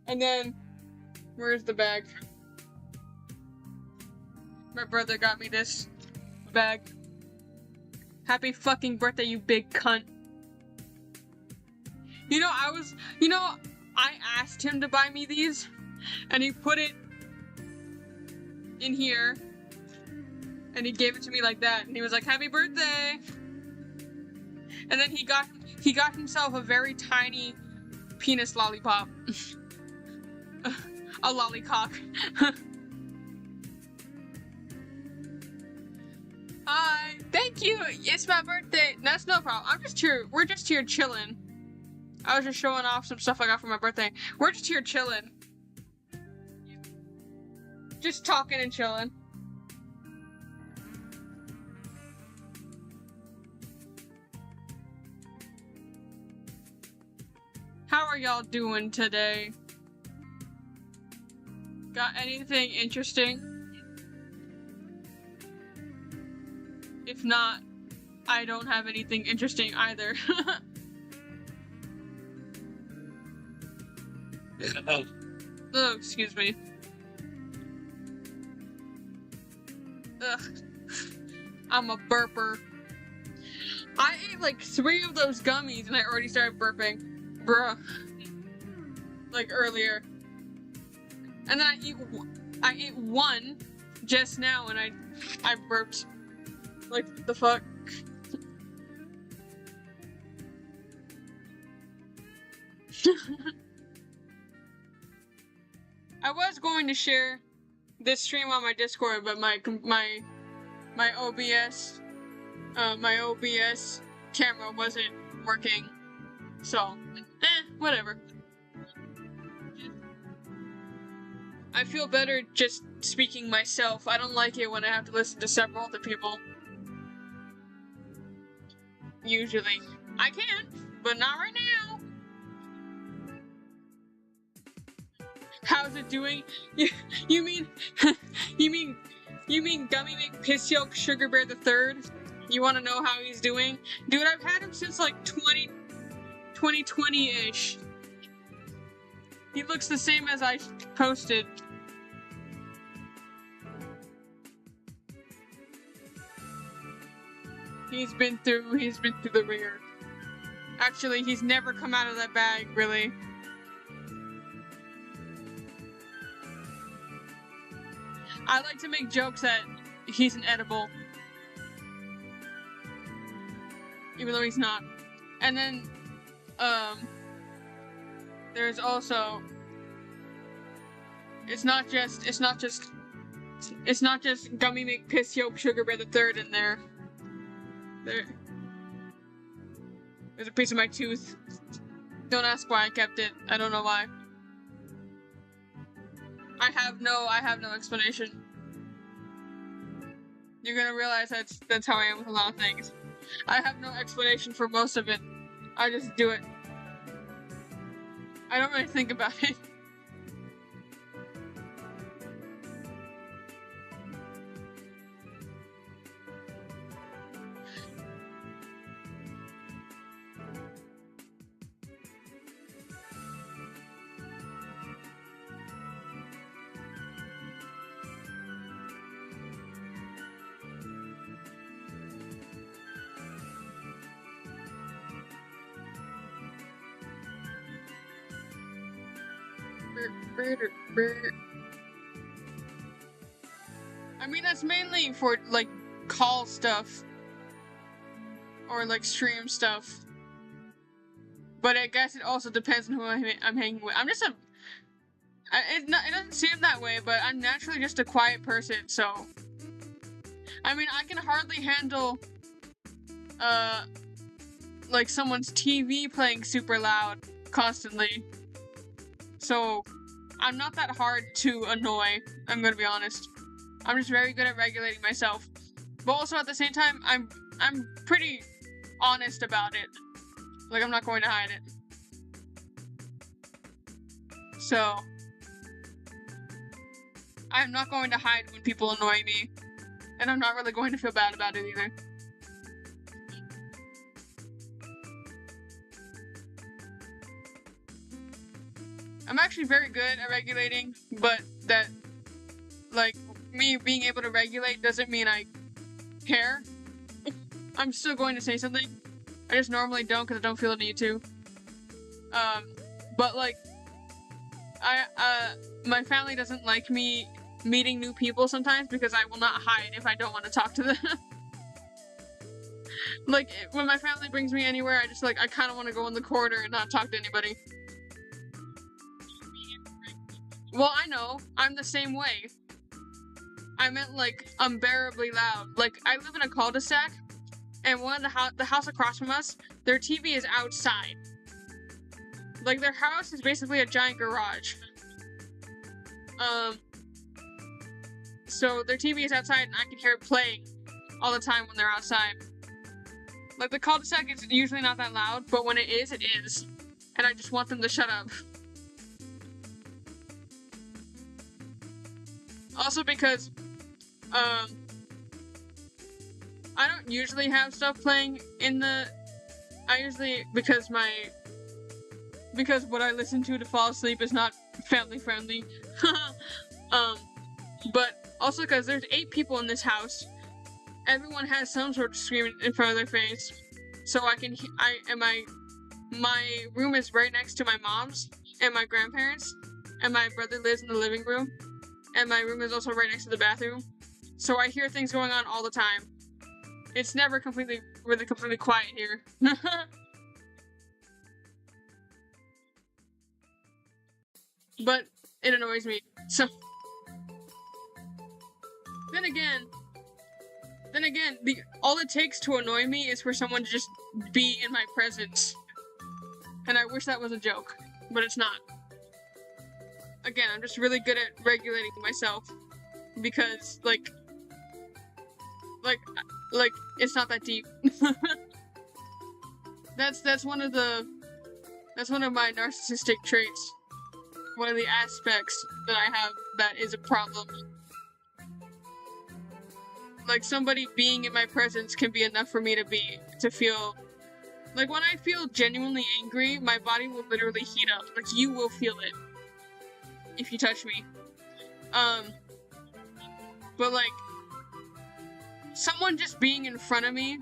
Speaker 1: And then, where's the bag? My brother got me this bag. Happy fucking birthday, you big cunt. I asked him to buy me these, and he put it in here, and he gave it to me like that, and he was like, happy birthday! And then he got himself a very tiny penis lollipop. A lollycock. Hi, thank you. It's my birthday. That's no problem. We're just here chilling. I was just showing off some stuff I got for my birthday. We're just here chilling. Just talking and chilling. are y'all doing today? Got anything interesting? If not, I don't have anything interesting either. Oh, excuse me. Ugh. I'm a burper. I ate like 3 of those gummies and I already started burping. Bruh. Like earlier. And then I ate 1 just now and I burped. Like, the fuck? I was going to share this stream on my Discord, but my OBS camera wasn't working, so whatever. I feel better just speaking myself. I don't like it when I have to listen to several other people. Usually. I can, but not right now. How's it doing? You mean Gummy McPissyok Sugar Bear the Third? You want to know how he's doing? Dude, I've had him since like 2020-ish. He looks the same as I posted. He's been through the ringer. Actually, he's never come out of that bag, really. I like to make jokes that he's an edible. Even though he's not. And then, there's also, it's not just Gummy McPissyok Sugar Bear the Third in there. There's a piece of my tooth. Don't ask why I kept it. I don't know why. I have no explanation. You're gonna realize that's how I am with a lot of things. I have no explanation for most of it. I just do it. I don't really think about it. I mean, that's mainly for, like, call stuff. Or, like, stream stuff. But I guess it also depends on who I'm hanging with. I'm just a... it doesn't seem that way, but I'm naturally just a quiet person, so... I mean, I can hardly handle, like, someone's TV playing super loud constantly. So, I'm not that hard to annoy, I'm gonna be honest. I'm just very good at regulating myself. But also at the same time, I'm pretty honest about it. Like, I'm not going to hide it. So, I'm not going to hide when people annoy me. And I'm not really going to feel bad about it either. I'm actually very good at regulating, but that, like, me being able to regulate doesn't mean I care. I'm still going to say something. I just normally don't because I don't feel the need to. But, like, my family doesn't like me meeting new people sometimes because I will not hide if I don't want to talk to them. Like, when my family brings me anywhere, I just, like, I kind of want to go in the corner and not talk to anybody. Well, I know. I'm the same way. I meant, like, unbearably loud. Like, I live in a cul-de-sac, and one of the house across from us, their TV is outside. Like, their house is basically a giant garage. So their TV is outside, and I can hear it playing all the time when they're outside. Like, the cul-de-sac is usually not that loud, but when it is, it is. and I just want them to shut up. Also because, I don't usually have stuff playing in the, because what I listen to fall asleep is not family friendly. But also because there's 8 people in this house. Everyone has some sort of screen in front of their face. So my room is right next to my mom's and my grandparents, and my brother lives in the living room, and my room is also right next to the bathroom. So I hear things going on all the time. It's never completely quiet here. But it annoys me. So then again, all it takes to annoy me is for someone to just be in my presence. And I wish that was a joke, but it's not. Again, I'm just really good at regulating myself because, like, it's not that deep. That's one of my narcissistic traits. One of the aspects that I have that is a problem. Like, somebody being in my presence can be enough for me to feel... Like, when I feel genuinely angry, my body will literally heat up. Like, you will feel it. If you touch me. But, like, someone just being in front of me,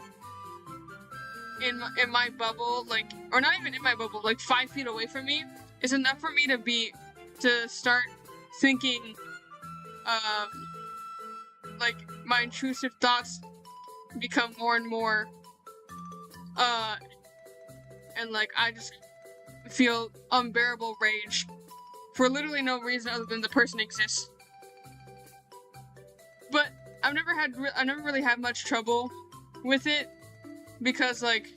Speaker 1: in my bubble, like, or not even in my bubble, like 5 feet away from me, is enough for me to start thinking, like, my intrusive thoughts become more and more, and, like, I just feel unbearable rage for literally no reason other than the person exists. But I've never really had much trouble with it because, like,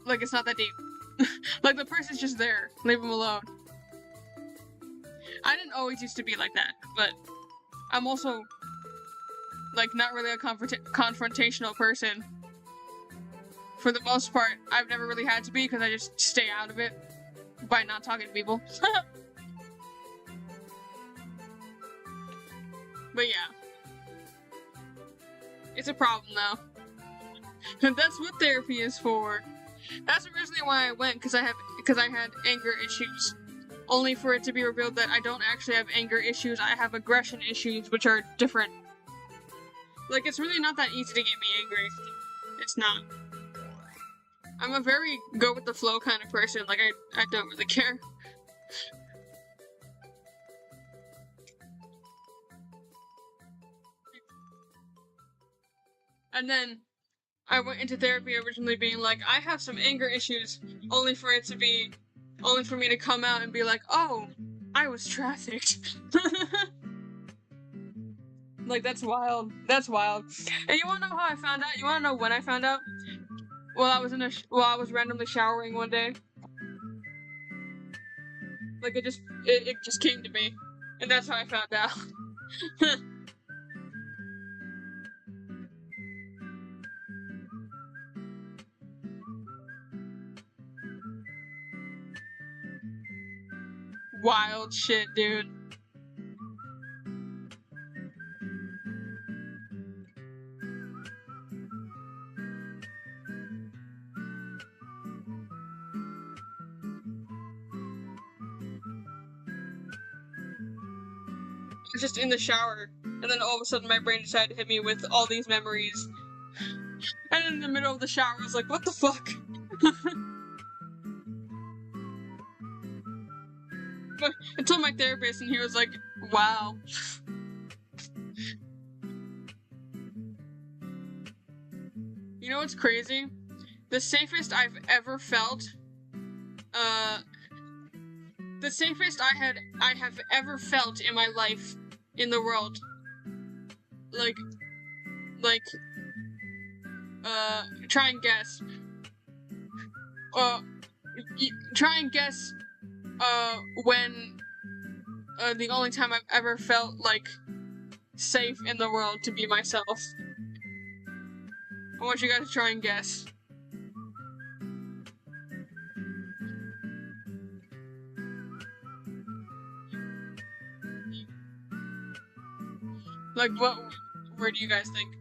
Speaker 1: it's not that deep. Like, the person's just there. Leave them alone. I didn't always used to be like that, but I'm also, like, not really a confrontational person. For the most part, I've never really had to be because I just stay out of it by not talking to people. But yeah. It's a problem though. That's what therapy is for. That's originally why I went, because I had anger issues. Only for it to be revealed that I don't actually have anger issues, I have aggression issues, which are different. Like, it's really not that easy to get me angry. It's not. I'm a very go-with-the-flow kind of person, like, I don't really care. And then, I went into therapy originally being like, I have some anger issues, only for me to come out and be like, oh, I was trafficked. Like, that's wild. That's wild. And you wanna know how I found out? You wanna know when I found out? Well, I was randomly showering one day. Like, it just came to me. And that's how I found out. Wild shit, dude. I was just in the shower, and then all of a sudden my brain decided to hit me with all these memories. And in the middle of the shower, I was like, what the fuck? But I told my therapist, and he was like, wow. You know what's crazy? The safest I've ever felt, the safest I have ever felt in my life, in the world. Try and guess. Try and guess, when, the only time I've ever felt, like, safe in the world to be myself. I want you guys to try and guess. Like, where do you guys think?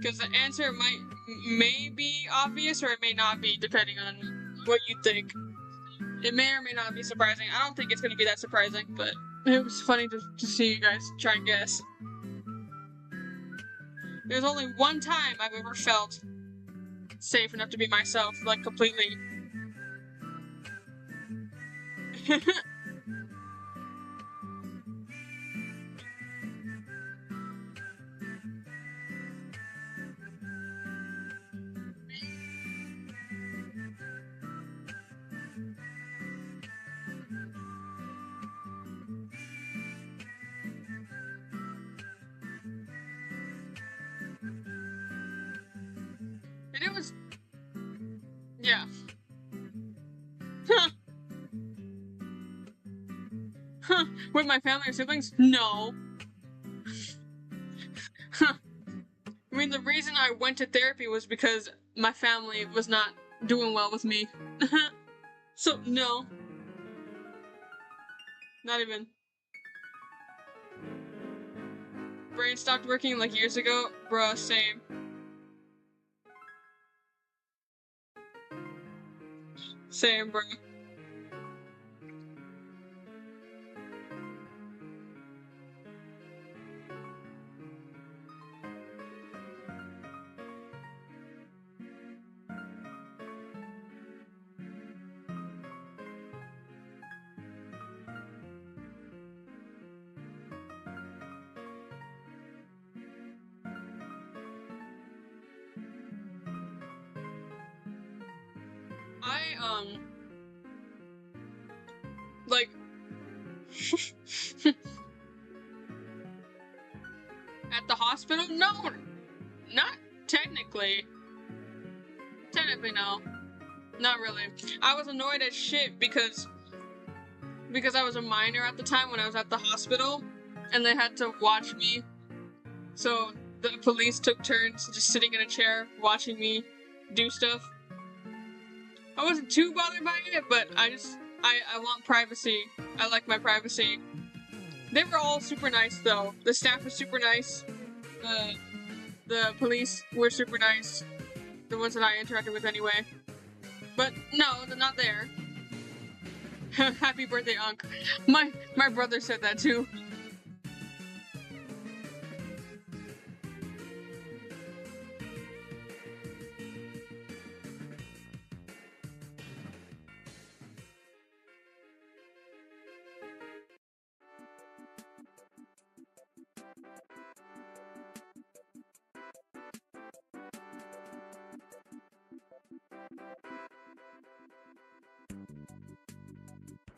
Speaker 1: Because the answer may be obvious or it may not be, depending on what you think. It may or may not be surprising. I don't think it's going to be that surprising, but it was funny to see you guys try and guess. There's only one time I've ever felt safe enough to be myself, like, completely. And it was... yeah. Huh. Huh. With my family or siblings? No. Huh. I mean, the reason I went to therapy was because my family was not doing well with me. So, no. Not even. Brain stopped working like years ago? Bruh, same. Same, bro. Like, at the hospital? No, not technically. Technically, no. Not really. I was annoyed as shit because I was a minor at the time when I was at the hospital, and they had to watch me. So the police took turns just sitting in a chair watching me do stuff. I wasn't too bothered by it, but I want privacy. I like my privacy. They were all super nice though. The staff was super nice. The police were super nice. The ones that I interacted with anyway. But no, they're not there. Happy birthday, Unc. My brother said that too.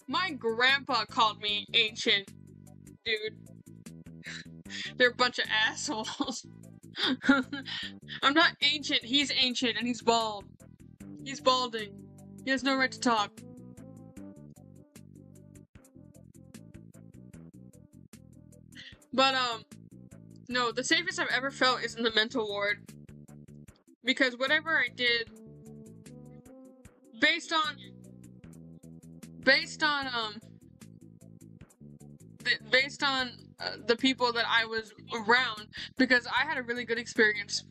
Speaker 1: My grandpa called me ancient, dude. They're a bunch of assholes. I'm not ancient, he's ancient and he's bald. He's balding. He has no right to talk. But, no, the safest I've ever felt is in the mental ward. Because whatever I did, based on the people that I was around, because I had a really good experience.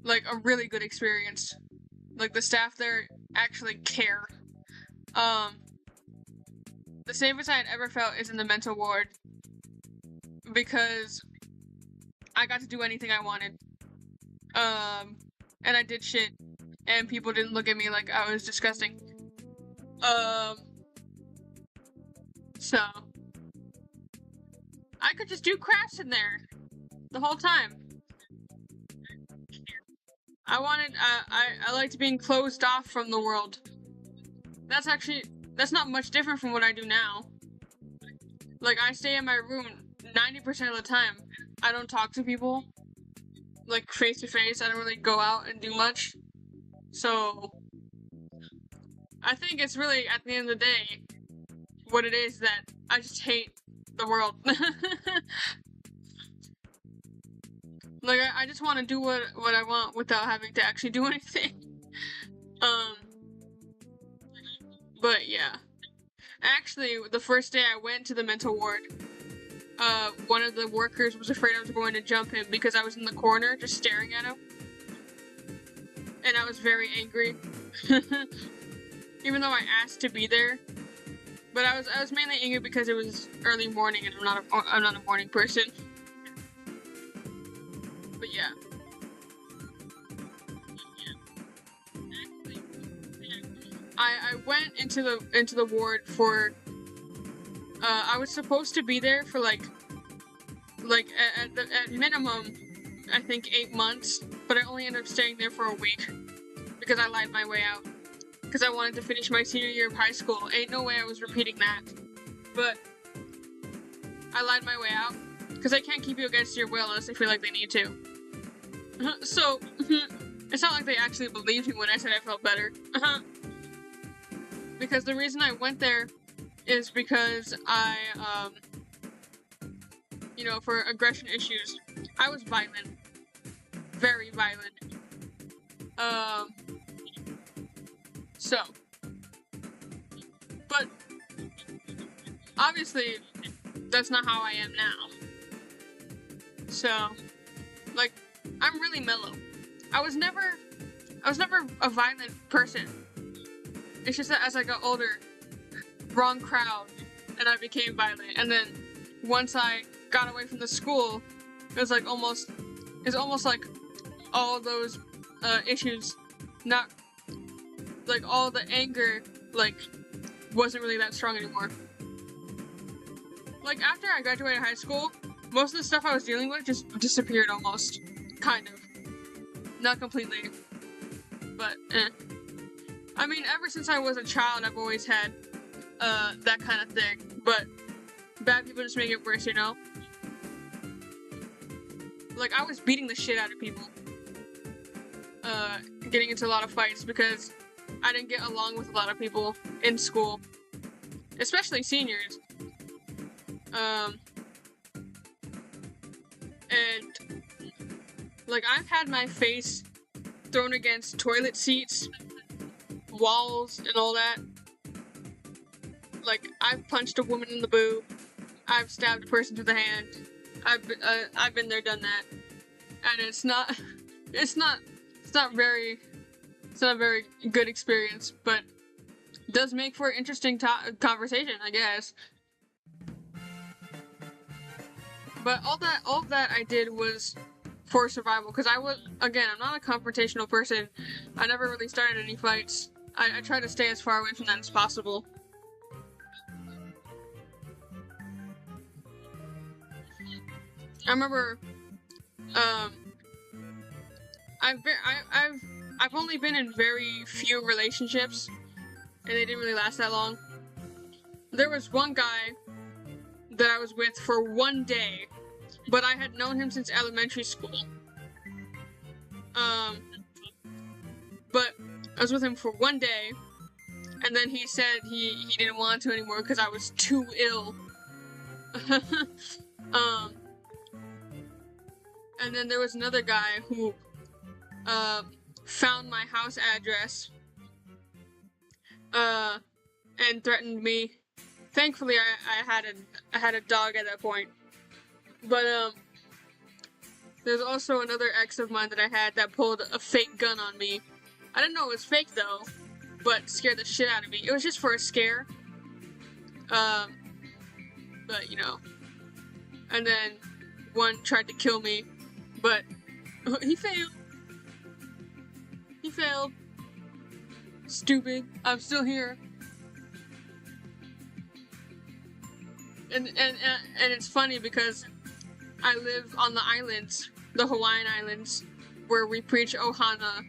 Speaker 1: Like, a really good experience. Like, the staff there actually care. The safest I had ever felt is in the mental ward. Because I got to do anything I wanted. And I did shit. And people didn't look at me like I was disgusting. So I could just do crafts in there the whole time. I liked being closed off from the world. That's not much different from what I do now. Like, I stay in my room 90% of the time. I don't talk to people, like, face to face. I don't really go out and do much. So I think it's really, at the end of the day, what it is that I just hate the world. Like, I just want to do what I want without having to actually do anything. But yeah. Actually, the first day I went to the mental ward, one of the workers was afraid I was going to jump him because I was in the corner just staring at him. And I was very angry. Even though I asked to be there. But I was mainly angry because it was early morning and I'm not a morning person. But yeah. I went into the ward for I was supposed to be there for like at minimum I think 8 months, but I only ended up staying there for a week because I lied my way out. Because I wanted to finish my senior year of high school. Ain't no way I was repeating that. But I lied my way out. Because I can't keep you against your will unless they feel like they need to. So, it's not like they actually believed me when I said I felt better. Because the reason I went there is because I, you know, for aggression issues, I was violent. Very violent. So, but obviously that's not how I am now. So, like, I'm really mellow. I was never a violent person. It's just that as I got older, wrong crowd, and I became violent. And then once I got away from the school, it's almost like all those issues, not like all the anger, like, wasn't really that strong anymore. Like, after I graduated high school, most of the stuff I was dealing with just disappeared almost. Kind of. Not completely. But, I mean, ever since I was a child, I've always had, that kind of thing. But, bad people just make it worse, you know? Like, I was beating the shit out of people. Getting into a lot of fights because I didn't get along with a lot of people in school. Especially seniors. And, like, I've had my face thrown against toilet seats, walls, and all that. Like, I've punched a woman in the boob. I've stabbed a person through the hand. I've been there, done that. And it's not a very good experience, but it does make for an interesting conversation, I guess. But all of that I did was for survival, because I'm not a confrontational person. I never really started any fights. I try to stay as far away from that as possible. I remember, I've only been in very few relationships, and they didn't really last that long. There was one guy that I was with for one day, but I had known him since elementary school. But I was with him for one day, and then he said he didn't want to anymore because I was too ill. And then there was another guy who found my house address and threatened me. Thankfully, I had a dog at that point. But there's also another ex of mine that I had that pulled a fake gun on me. I didn't know it was fake though, but scared the shit out of me. It was just for a scare. But you know. And then one tried to kill me, but he failed. He failed. Stupid. I'm still here. And it's funny because I live on the islands, the Hawaiian Islands, where we preach Ohana,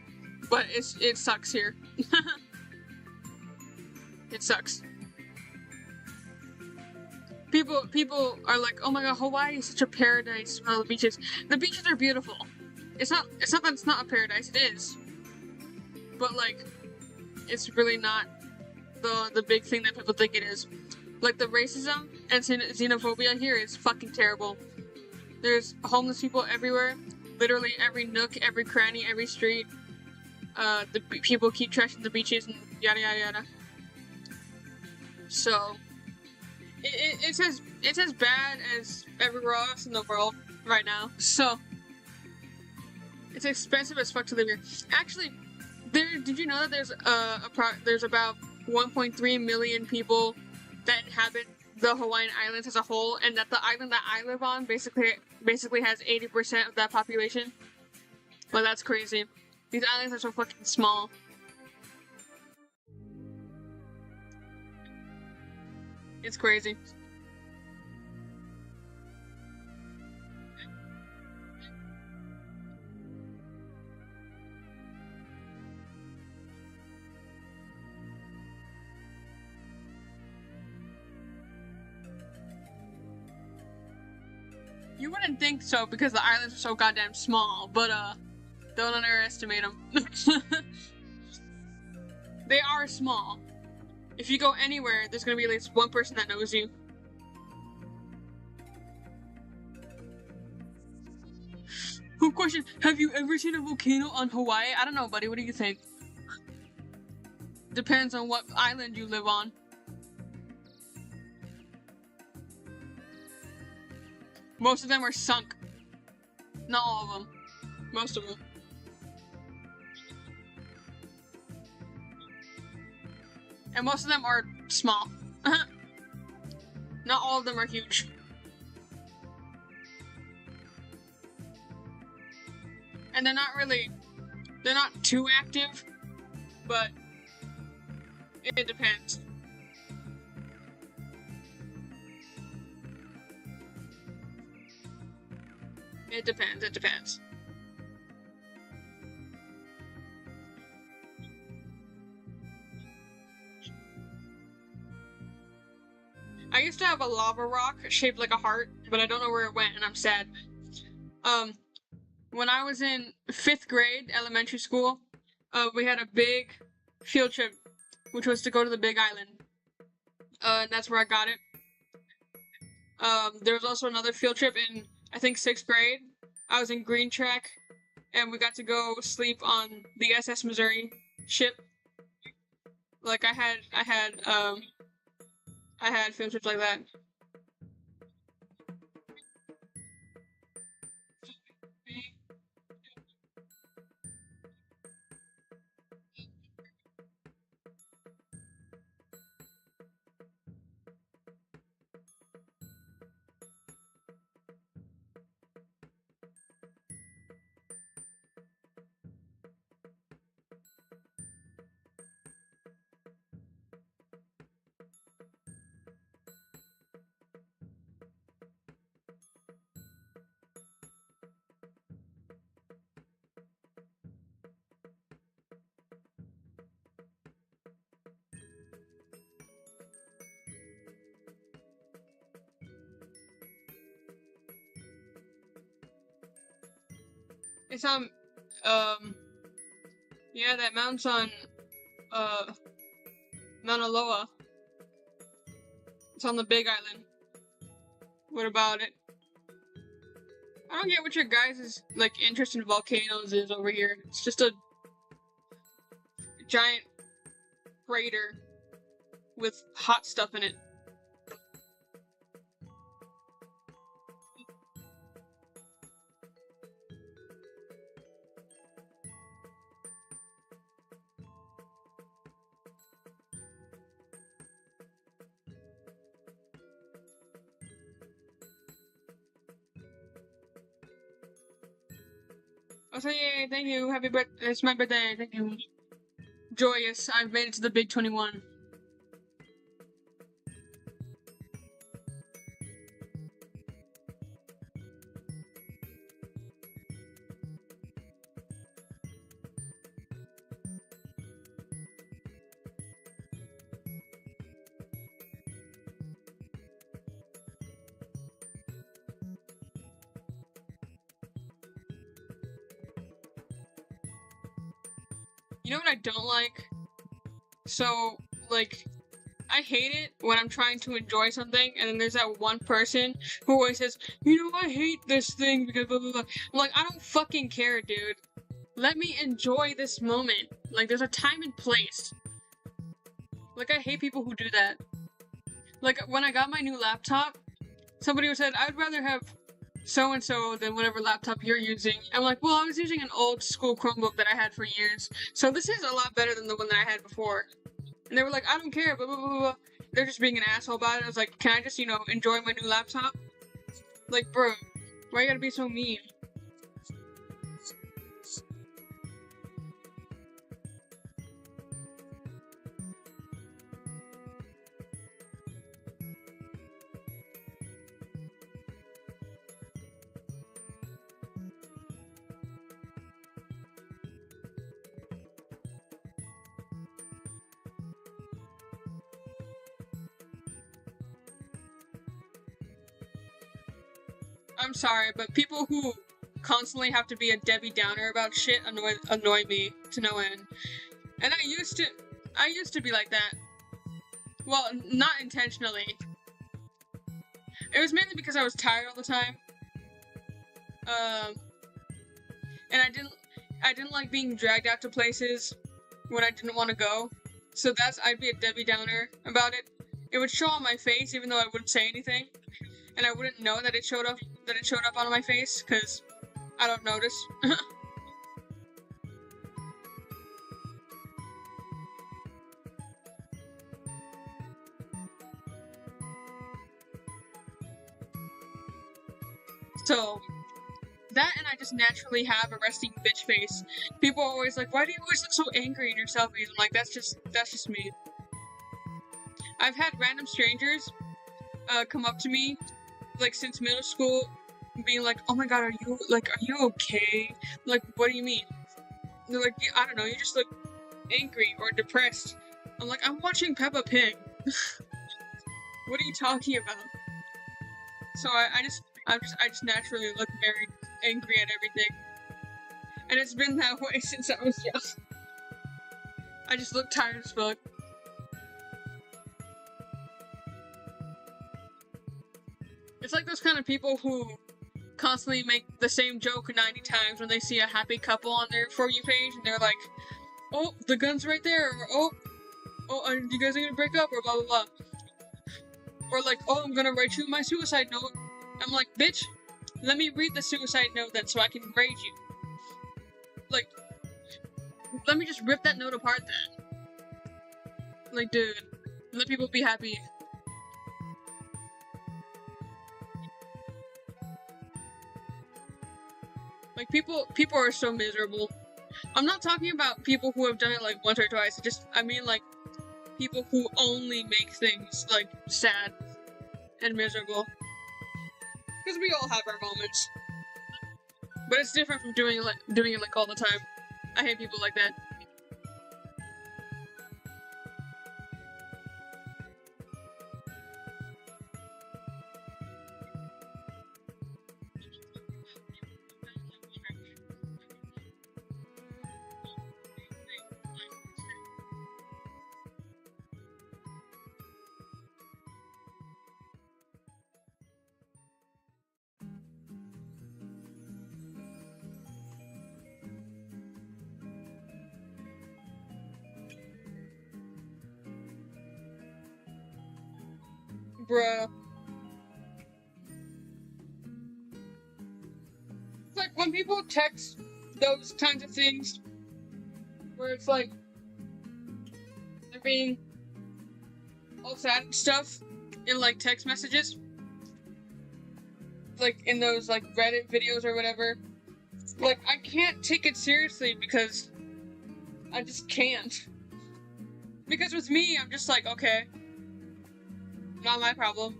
Speaker 1: but it sucks here. It sucks. People are like, oh my god, Hawaii is such a paradise with all the beaches. The beaches are beautiful. It's not that it's not a paradise, it is. But like, it's really not the big thing that people think it is. Like, the racism and xenophobia here is fucking terrible. There's homeless people everywhere. Literally every nook, every cranny, every street. The people keep trashing the beaches and yada yada yada. So, it's as bad as everywhere else in the world right now. So it's expensive as fuck to live here. Actually, did you know that there's about 1.3 million people that inhabit the Hawaiian Islands as a whole, and that the island that I live on basically has 80% of that population? Well, that's crazy. These islands are so fucking small. It's crazy. You wouldn't think so because the islands are so goddamn small, but don't underestimate them. They are small. If you go anywhere, there's gonna be at least one person that knows you. Who question? Have you ever seen a volcano on Hawaii? I don't know, buddy. What do you think? Depends on what island you live on. Most of them are sunk. Not all of them. Most of them. And most of them are small. Not all of them are huge. And they're not too active, but it depends. It depends. I used to have a lava rock shaped like a heart, but I don't know where it went, and I'm sad. When I was in 5th grade, elementary school, we had a big field trip, which was to go to the Big Island. And that's where I got it. There was also another field trip in, I think, 6th grade. I was in Green Track, and we got to go sleep on the SS Missouri ship. Like, I had field trips like that. It's on, yeah, that mountain's on, Mauna Loa. It's on the Big Island. What about it? I don't get what your guys' like interest in volcanoes is over here. It's just a giant crater with hot stuff in it. Oh, so yay, thank you. Happy birthday. It's my birthday. Thank you. Joyous. I've made it to the Big 21. You know what I don't like? So, like, I hate it when I'm trying to enjoy something, and then there's that one person who always says, you know, I hate this thing because blah blah blah. I'm like, I don't fucking care, dude. Let me enjoy this moment. Like, there's a time and place. Like, I hate people who do that. Like, when I got my new laptop, somebody said, I'd rather have so-and-so than whatever laptop you're using. I'm like, well, I was using an old school Chromebook that I had for years, so this is a lot better than the one that I had before. And they were like, I don't care, blah, blah, blah, blah. They're just being an asshole about it. I was like, can I just, enjoy my new laptop? Like, bro, why you gotta be so mean? I'm sorry, but people who constantly have to be a Debbie Downer about shit annoy me to no end. And I used to be like that. Well, not intentionally. It was mainly because I was tired all the time. And I didn't like being dragged out to places when I didn't want to go. So I'd be a Debbie Downer about it. It would show on my face even though I wouldn't say anything. And I wouldn't know that it showed up on my face, because I don't notice. So, that and I just naturally have a resting bitch face. People are always like, why do you always look so angry in your selfies? I'm like, that's just me. I've had random strangers come up to me, like, since middle school, being like, oh my god, are you okay? Like, what do you mean? They're like, I don't know, you just look angry or depressed. I'm like, I'm watching Peppa Pig. What are you talking about? So I just naturally look very angry at everything. And it's been that way since I was young. I just look tired as fuck. It's like those kind of people who constantly make the same joke 90 times when they see a happy couple on their For You page, and they're like, oh, the gun's right there, or you guys are gonna break up, or blah blah blah. Or like, oh, I'm gonna write you my suicide note. I'm like, bitch, let me read the suicide note then so I can grade you. Like, let me just rip that note apart then. Like, dude, let people be happy. Like, people are so miserable. I'm not talking about people who have done it, like, once or twice. I mean, like, people who only make things, like, sad and miserable. Because we all have our moments. But it's different from doing it, like, all the time. I hate people like that. Bruh. It's like when people text those kinds of things, where it's like, they're being all sad and stuff in, like, text messages. Like, in those, like, Reddit videos or whatever. Like, I can't take it seriously because I just can't. Because with me, I'm just like, okay, not my problem.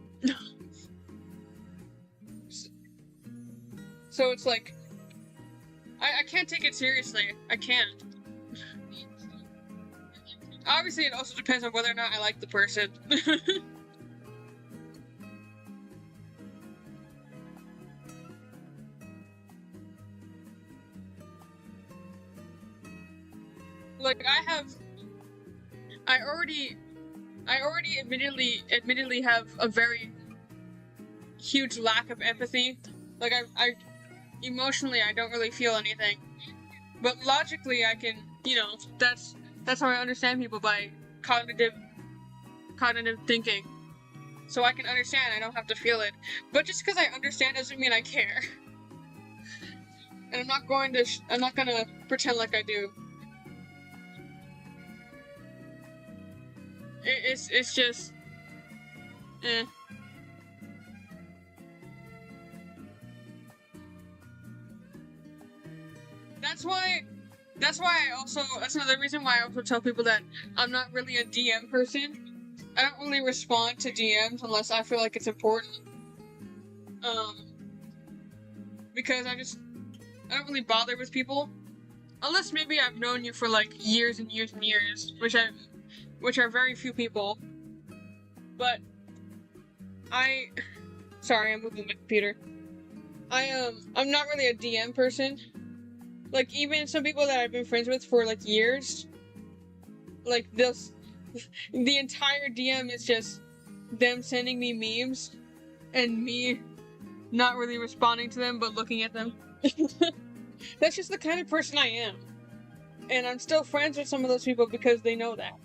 Speaker 1: So it's like, I can't take it seriously. I can't. Obviously, it also depends on whether or not I like the person. Like, I already admittedly have a very huge lack of empathy. Like, I emotionally, I don't really feel anything. But logically, I can, that's how I understand people, by cognitive thinking. so I can understand. I don't have to feel it. But just because I understand doesn't mean I care. And I'm not gonna pretend like I do. It's just, eh. That's why that's another reason why I also tell people that I'm not really a DM person. I don't really respond to DMs unless I feel like it's important. Because I don't really bother with people. Unless maybe I've known you for like years and years and years, which are very few people. But sorry, I'm moving my computer. I'm not really a DM person. Like, even some people that I've been friends with for, like, years, like, the entire DM is just them sending me memes, and me not really responding to them, but looking at them. That's just the kind of person I am. And I'm still friends with some of those people because they know that.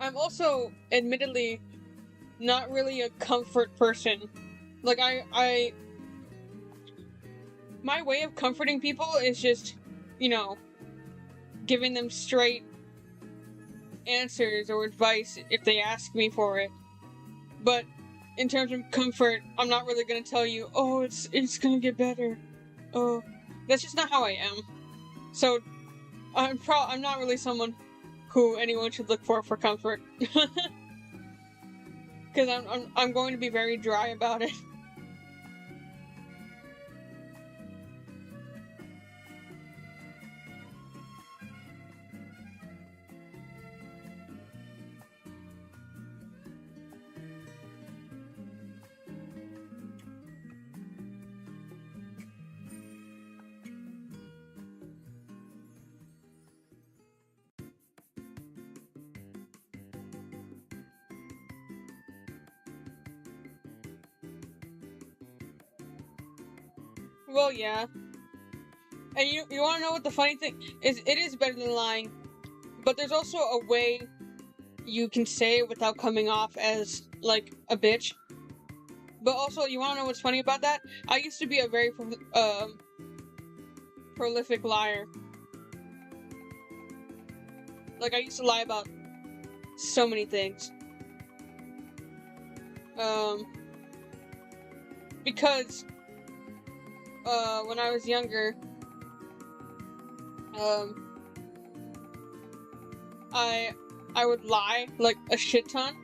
Speaker 1: I'm also, admittedly, not really a comfort person. Like, my way of comforting people is just, you know, giving them straight answers or advice if they ask me for it. But in terms of comfort, I'm not really gonna tell you, oh, it's gonna get better. Oh, that's just not how I am. So, I'm not really someone who anyone should look for comfort. Because I'm going to be very dry about it. Well, yeah. And you want to know what the funny thing is? It is better than lying, but there's also a way you can say it without coming off as, like, a bitch. But also, you want to know what's funny about that? I used to be a very prolific liar. Like, I used to lie about so many things. Because when I was younger, I would lie, like, a shit ton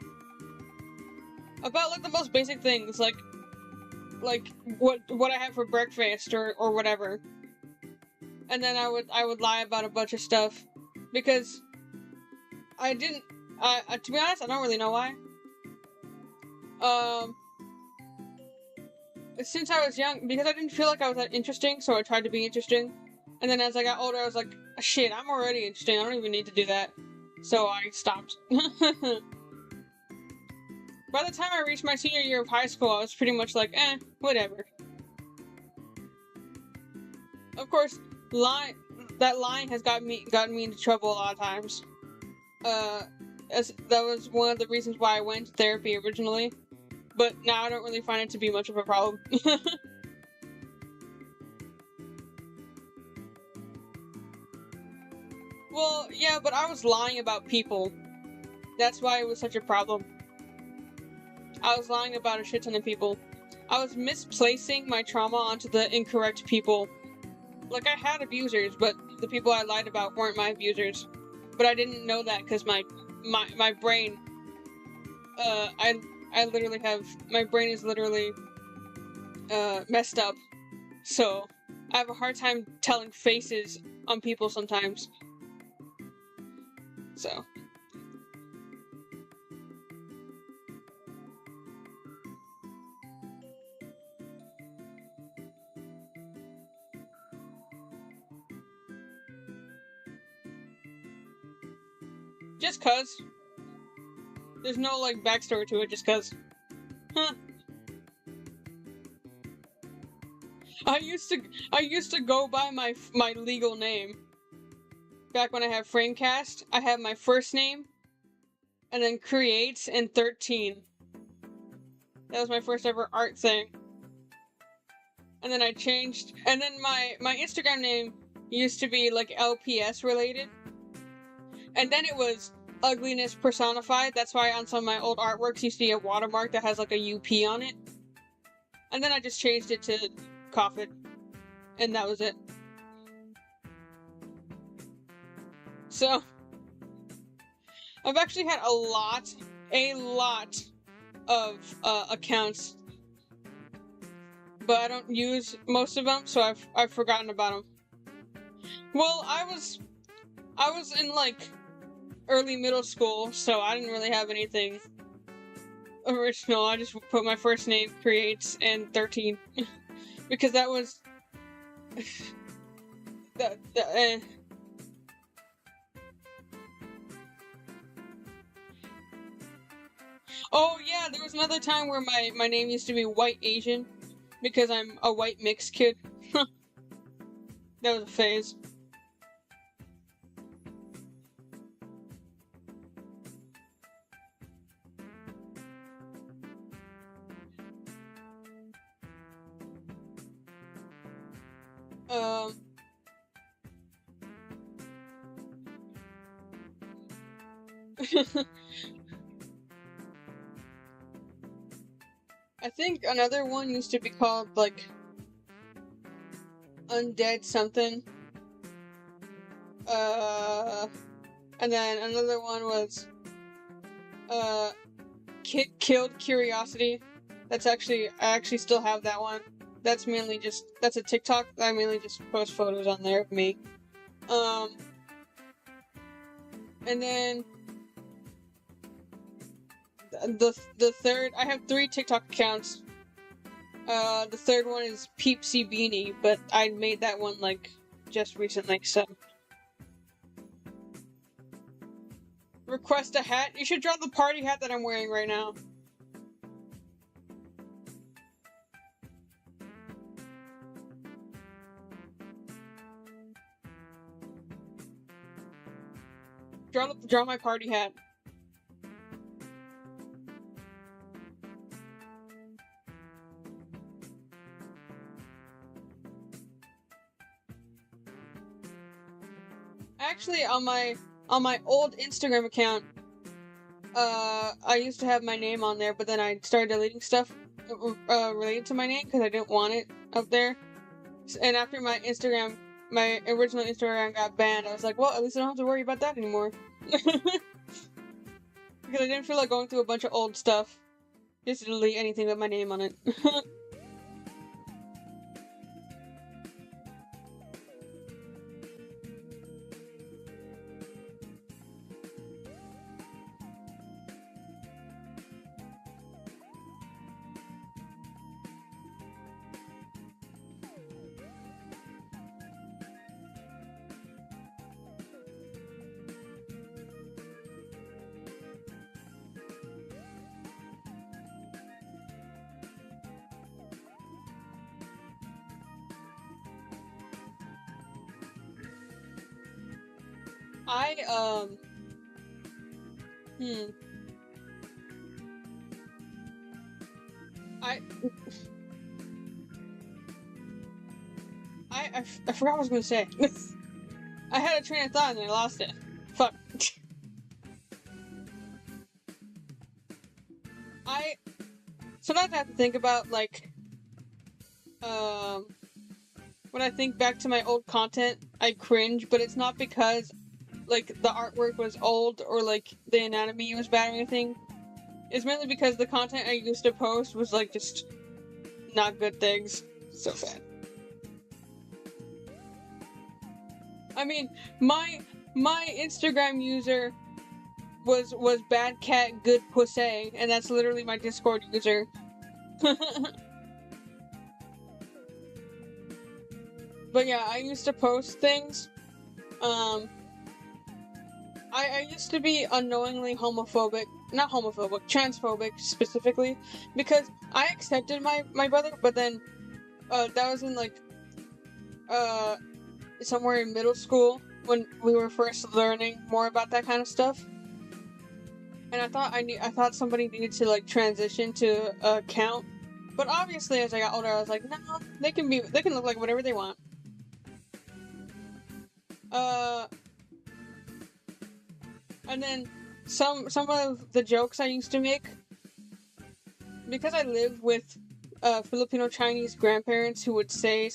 Speaker 1: about, like, the most basic things, like what I had for breakfast or whatever. And then I would lie about a bunch of stuff because I didn't. To be honest, I don't really know why. Since I was young, because I didn't feel like I was that interesting, so I tried to be interesting. And then as I got older, I was like, shit, I'm already interesting. I don't even need to do that. So I stopped. By the time I reached my senior year of high school, I was pretty much like, whatever. Of course, that lying has gotten me into trouble a lot of times. As that was one of the reasons why I went to therapy originally. But now I don't really find it to be much of a problem. Well, yeah, but I was lying about people. That's why it was such a problem. I was lying about a shit ton of people. I was misplacing my trauma onto the incorrect people. Like, I had abusers, but the people I lied about weren't my abusers. But I didn't know that because my brain, I literally have, my brain is literally, messed up. So, I have a hard time telling faces on people sometimes. So. Just cuz. There's no, like, backstory to it, just cuz. Huh. I used to go by my legal name. Back when I had Framecast, I had my first name, and then creates and 13. That was my first ever art thing. And then I changed, and then my Instagram name used to be like LPS related. And then it was ugliness personified. That's why on some of my old artworks you see a watermark that has like a UP on it. And then I just changed it to Coffin. And that was it. So, I've actually had a lot of accounts, but I don't use most of them, so I've forgotten about them. Well, I was in like early middle school, so I didn't really have anything original. I just put my first name, creates, and 13 because that was Oh yeah, there was another time where my name used to be White Asian because I'm a white mixed kid. That was a phase. I think another one used to be called, like, Undead something. And then another one was, Killed Curiosity. I actually still have that one. That's a TikTok. I mainly just post photos on there of me. And then the third, I have 3 TikTok accounts. The third one is Peepsy Beanie, but I made that one like just recently, so. Request a hat? You should draw the party hat that I'm wearing right now. Draw my party hat. Actually, on my old Instagram account, I used to have my name on there, but then I started deleting stuff related to my name because I didn't want it up there. And after my original Instagram got banned, I was like, well, at least I don't have to worry about that anymore. Because I didn't feel like going through a bunch of old stuff just to delete anything with my name on it. I forgot what I was gonna say. I had a train of thought and I lost it. Fuck. Sometimes I have to think about, like, when I think back to my old content, I cringe, but it's not because, like, the artwork was old or, like, the anatomy was bad or anything. It's mainly because the content I used to post was, like, just not good things. So bad. I mean, my Instagram user was bad cat good pussy, and that's literally my Discord user. But yeah, I used to post things. I used to be unknowingly homophobic. Not homophobic, transphobic specifically, because I accepted my brother, but then that was in like somewhere in middle school when we were first learning more about that kind of stuff. and I thought somebody needed to like transition to count, but obviously as I got older, I was like, no, they can look like whatever they want. And then some of the jokes I used to make, because I live with Filipino Chinese grandparents who would say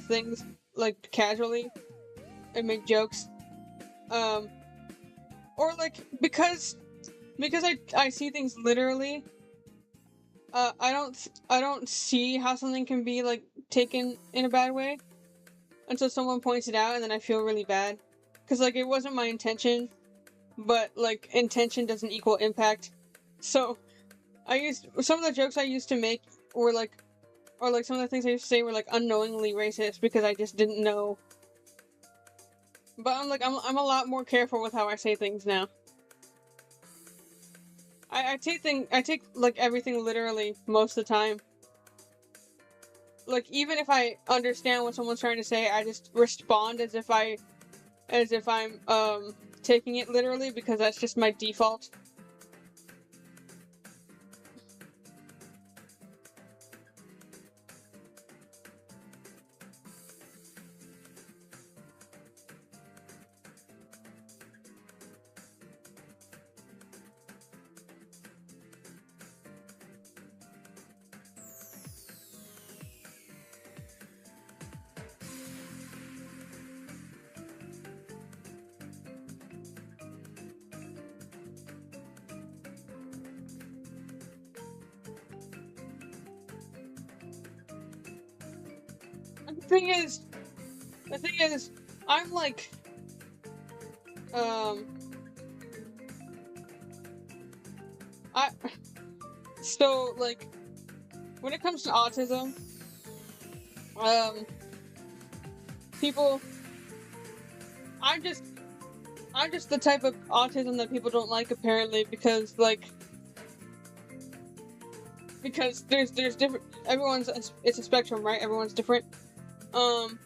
Speaker 1: things like casually and make jokes, or like because I see things literally. I don't see how something can be like taken in a bad way until someone points it out, and then I feel really bad because like it wasn't my intention, but like intention doesn't equal impact. So some of the jokes I used to make were like, or like some of the things I used to say were like unknowingly racist because I just didn't know. But I'm a lot more careful with how I say things now. I take like everything literally most of the time. Like even if I understand what someone's trying to say, I just respond as if I'm taking it literally because that's just my default. And the thing is, I'm like, um, I so like when it comes to autism, um, people, I'm just I'm just the type of autism that people don't like apparently because there's different it's a spectrum, right? Everyone's different. Um,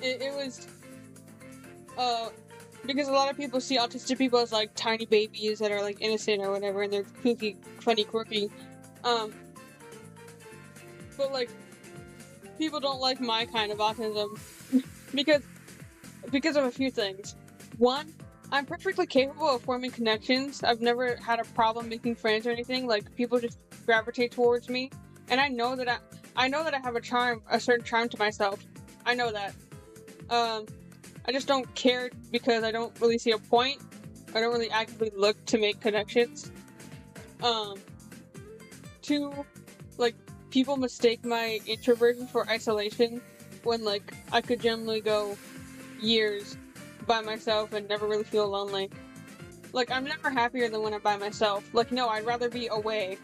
Speaker 1: it was uh because a lot of people see autistic people as like tiny babies that are like innocent or whatever, and they're kooky, funny, quirky. Um, but like people don't like my kind of autism because of a few things. One, I'm perfectly capable of forming connections. I've never had a problem making friends or anything. Like people just gravitate towards me, and I know that I have a certain charm to myself. I know that. Um, I just don't care because I don't really see a point. I don't really actively look to make connections. Um, Two, like people mistake my introversion for isolation when like I could generally go years by myself and never really feel lonely. Like I'm never happier than when I'm by myself. Like no, I'd rather be away.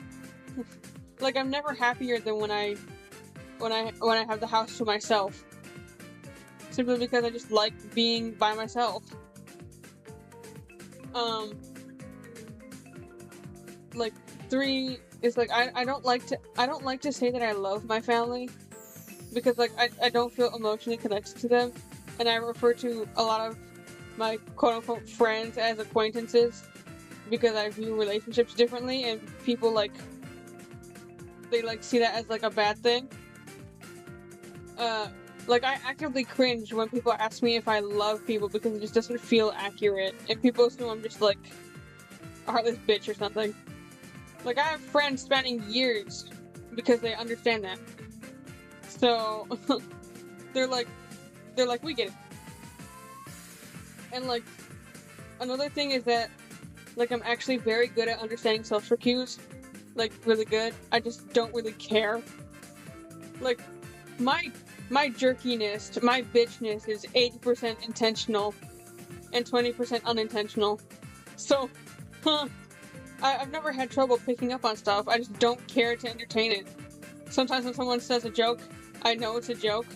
Speaker 1: Like I'm never happier than when I have the house to myself. Simply because I just like being by myself. Um like three is like I don't like to say that I love my family because like I don't feel emotionally connected to them, and I refer to a lot of my quote unquote friends as acquaintances because I view relationships differently, and people like they like see that as like a bad thing. Like I actively cringe when people ask me if I love people because it just doesn't feel accurate, and people assume I'm just like a heartless bitch or something. Like I have friends spanning years because they understand that. So they're like we get it. And like another thing is that like I'm actually very good at understanding social cues. Like really good. I just don't really care. Like my jerkiness, my bitchness is 80% intentional and 20% unintentional. So I've never had trouble picking up on stuff. I just don't care to entertain it. Sometimes when someone says a joke, I know it's a joke,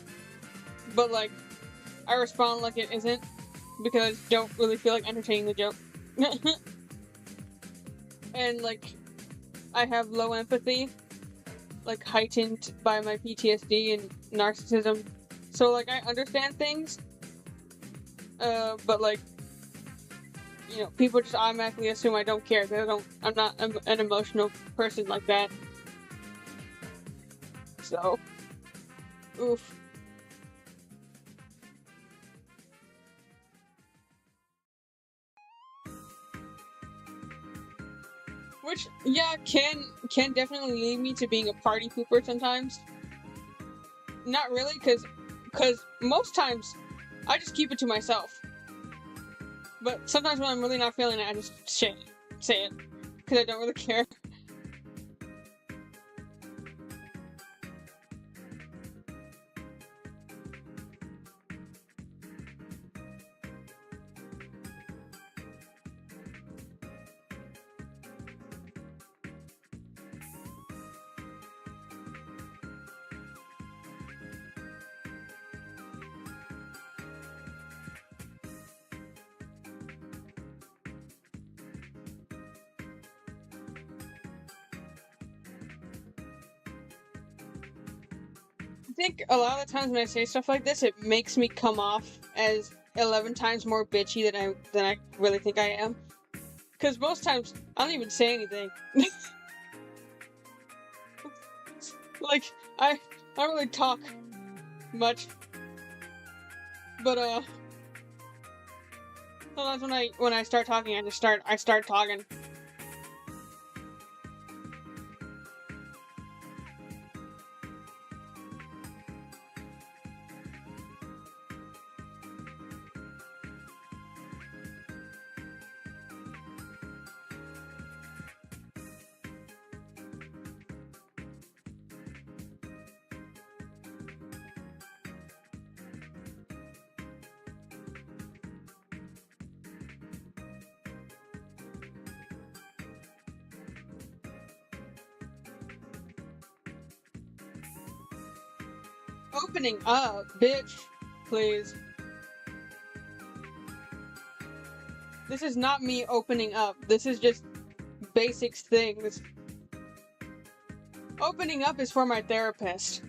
Speaker 1: but like I respond like it isn't because I don't really feel like entertaining the joke. And like I have low empathy, like heightened by my PTSD and narcissism. So like I understand things, but like you know, people just automatically assume I don't care because I'm not an emotional person like that. So, oof. Which, yeah, can definitely lead me to being a party pooper sometimes. Not really, because most times I just keep it to myself. But sometimes when I'm really not feeling it, I just say it, because I don't really care. I think a lot of the times when I say stuff like this, it makes me come off as 11 times more bitchy than I really think I am. Because most times I don't even say anything. Like I don't really talk much, but sometimes when I start talking, I start talking. Opening up, bitch. Please. This is not me opening up. This is just basic things. Opening up is for my therapist.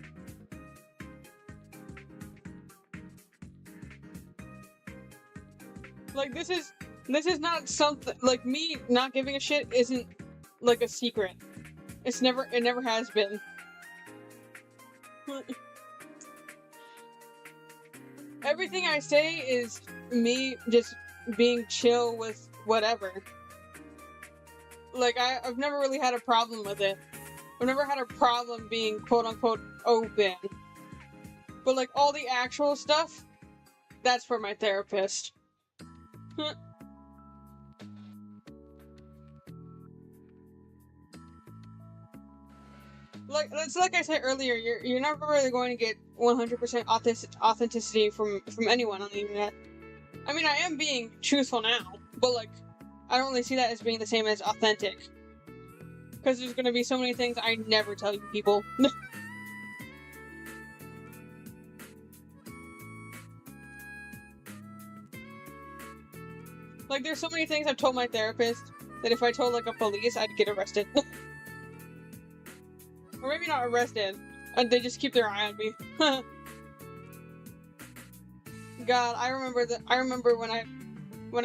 Speaker 1: Like this is not something like me not giving a shit isn't like a secret. It never has been. Everything I say is me just being chill with whatever. Like I've never really had a problem with it. I've never had a problem being quote unquote open. But like all the actual stuff, that's for my therapist. It's like I said earlier, you're never really going to get 100% authenticity from anyone on the internet. I mean, I am being truthful now, but like, I don't really see that as being the same as authentic. Because there's gonna be so many things I never tell you people. Like, there's so many things I've told my therapist that if I told like a police, I'd get arrested. Or maybe not arrested. They just keep their eye on me. God, I remember when I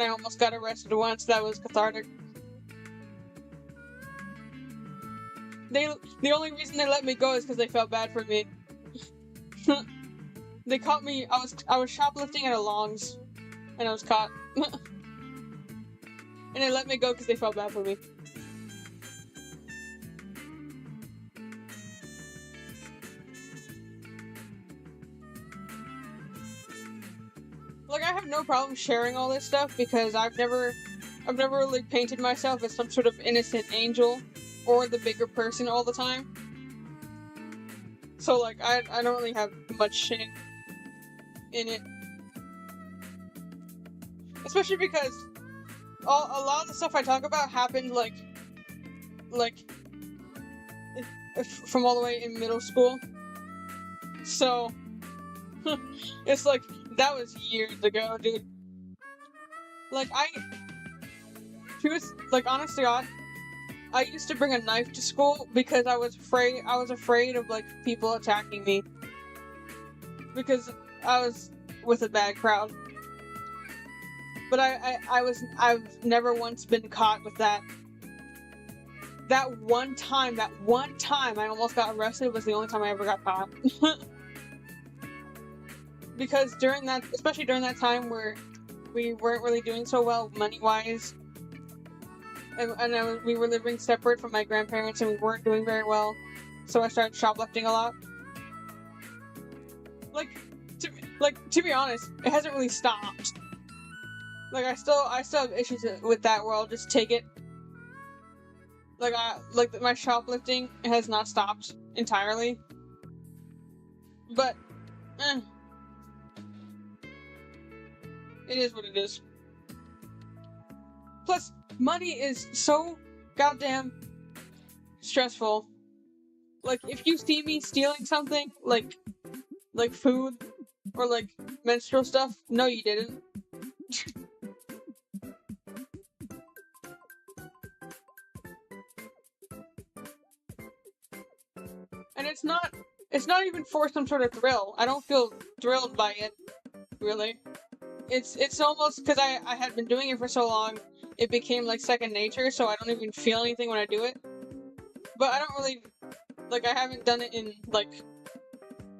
Speaker 1: almost got arrested once. That was cathartic. The only reason they let me go is because they felt bad for me. They caught me. I was shoplifting at a Long's, and I was caught. And they let me go because they felt bad for me. Like, I have no problem sharing all this stuff because I've never really painted myself as some sort of innocent angel or the bigger person all the time. So like, I don't really have much shame in it. Especially because a lot of the stuff I talk about happened like from all the way in middle school. So it's like that was years ago, dude. Like honest to God, I used to bring a knife to school because I was afraid of like people attacking me. Because I was with a bad crowd. But I've never once been caught with that. That one time I almost got arrested was the only time I ever got caught. Because especially during that time where we weren't really doing so well money-wise, and we were living separate from my grandparents and we weren't doing very well, so I started shoplifting a lot. To be honest, it hasn't really stopped. Like I still have issues with that where I'll just take it. Like my shoplifting has not stopped entirely. But it is what it is. Plus, money is so goddamn stressful. Like if you see me stealing something like food or like menstrual stuff, no you didn't. And it's not even for some sort of thrill. I don't feel thrilled by it, really. It's almost because I had been doing it for so long, it became like second nature, so I don't even feel anything when I do it. But I don't really, like, I haven't done it in like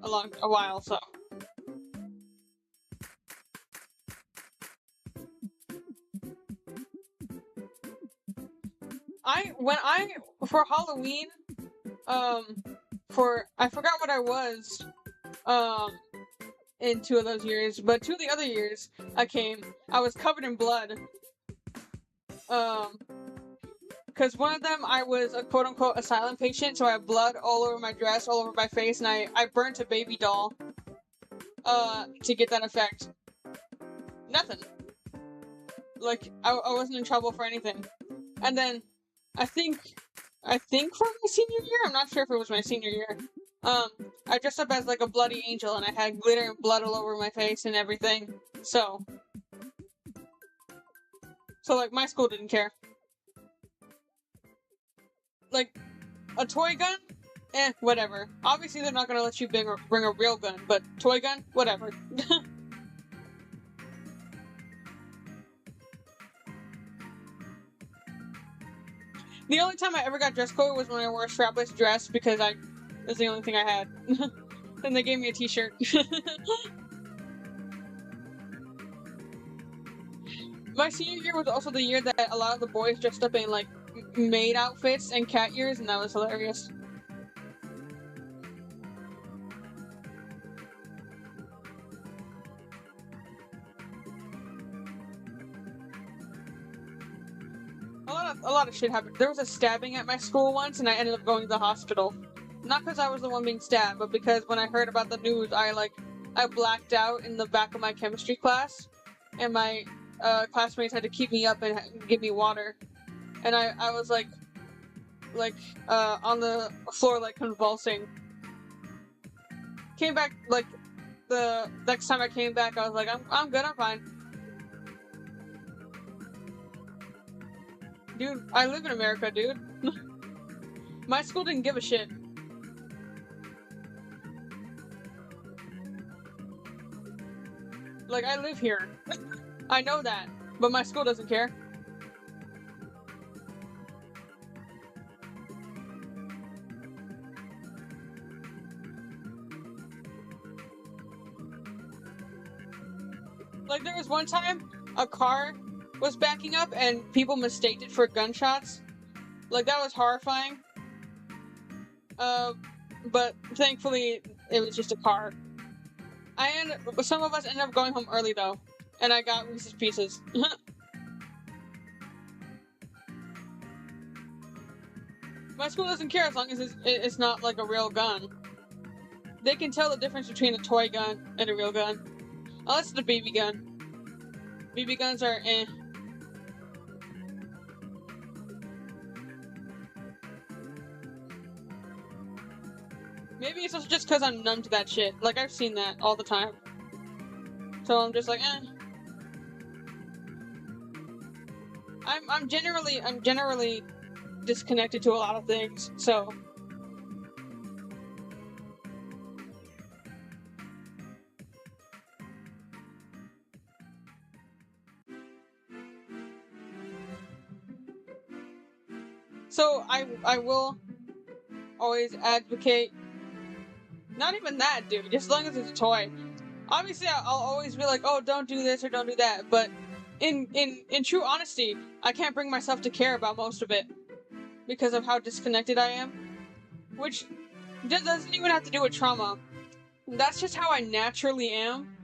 Speaker 1: a while, so. For Halloween, I forgot what I was, in 2 of those years, but 2 of the other years I was covered in blood. Because one of them I was a quote-unquote asylum patient, so I had blood all over my dress, all over my face, and I burnt a baby doll, to get that effect. Nothing. Like, I wasn't in trouble for anything. And then, I think for my senior year, I'm not sure if it was my senior year, I dressed up as like a bloody angel and I had glitter and blood all over my face and everything. So like my school didn't care. Like a toy gun? Whatever. Obviously they're not gonna let you bring a real gun, but toy gun? Whatever. The only time I ever got dress code was when I wore a strapless dress because it was the only thing I had. Then they gave me a t-shirt. My senior year was also the year that a lot of the boys dressed up in like maid outfits and cat ears, and that was hilarious. A lot of shit happened. There was a stabbing at my school once, and I ended up going to the hospital. Not because I was the one being stabbed, but because when I heard about the news, I blacked out in the back of my chemistry class, and my classmates had to keep me up and give me water, and I was like on the floor like convulsing. Came back like the next time I came back, I was like, I'm good, I'm fine. Dude, I live in America, dude. My school didn't give a shit. Like, I live here. I know that, but my school doesn't care. Like, there was one time a car was backing up and people mistaked it for gunshots. Like, that was horrifying. But thankfully, it was just a car. Some of us ended up going home early though, and I got Reese's Pieces. My school doesn't care as long as it's not like a real gun. They can tell the difference between a toy gun and a real gun. Unless it's a BB gun. BB guns are eh. Maybe it's also just because I'm numb to that shit. Like, I've seen that all the time. So I'm just like, eh. I'm generally disconnected to a lot of things, so. So I will always advocate. Not even that, dude. Just as long as it's a toy. Obviously, I'll always be like, oh, don't do this or don't do that. But in true honesty, I can't bring myself to care about most of it because of how disconnected I am. Which doesn't even have to do with trauma. That's just how I naturally am.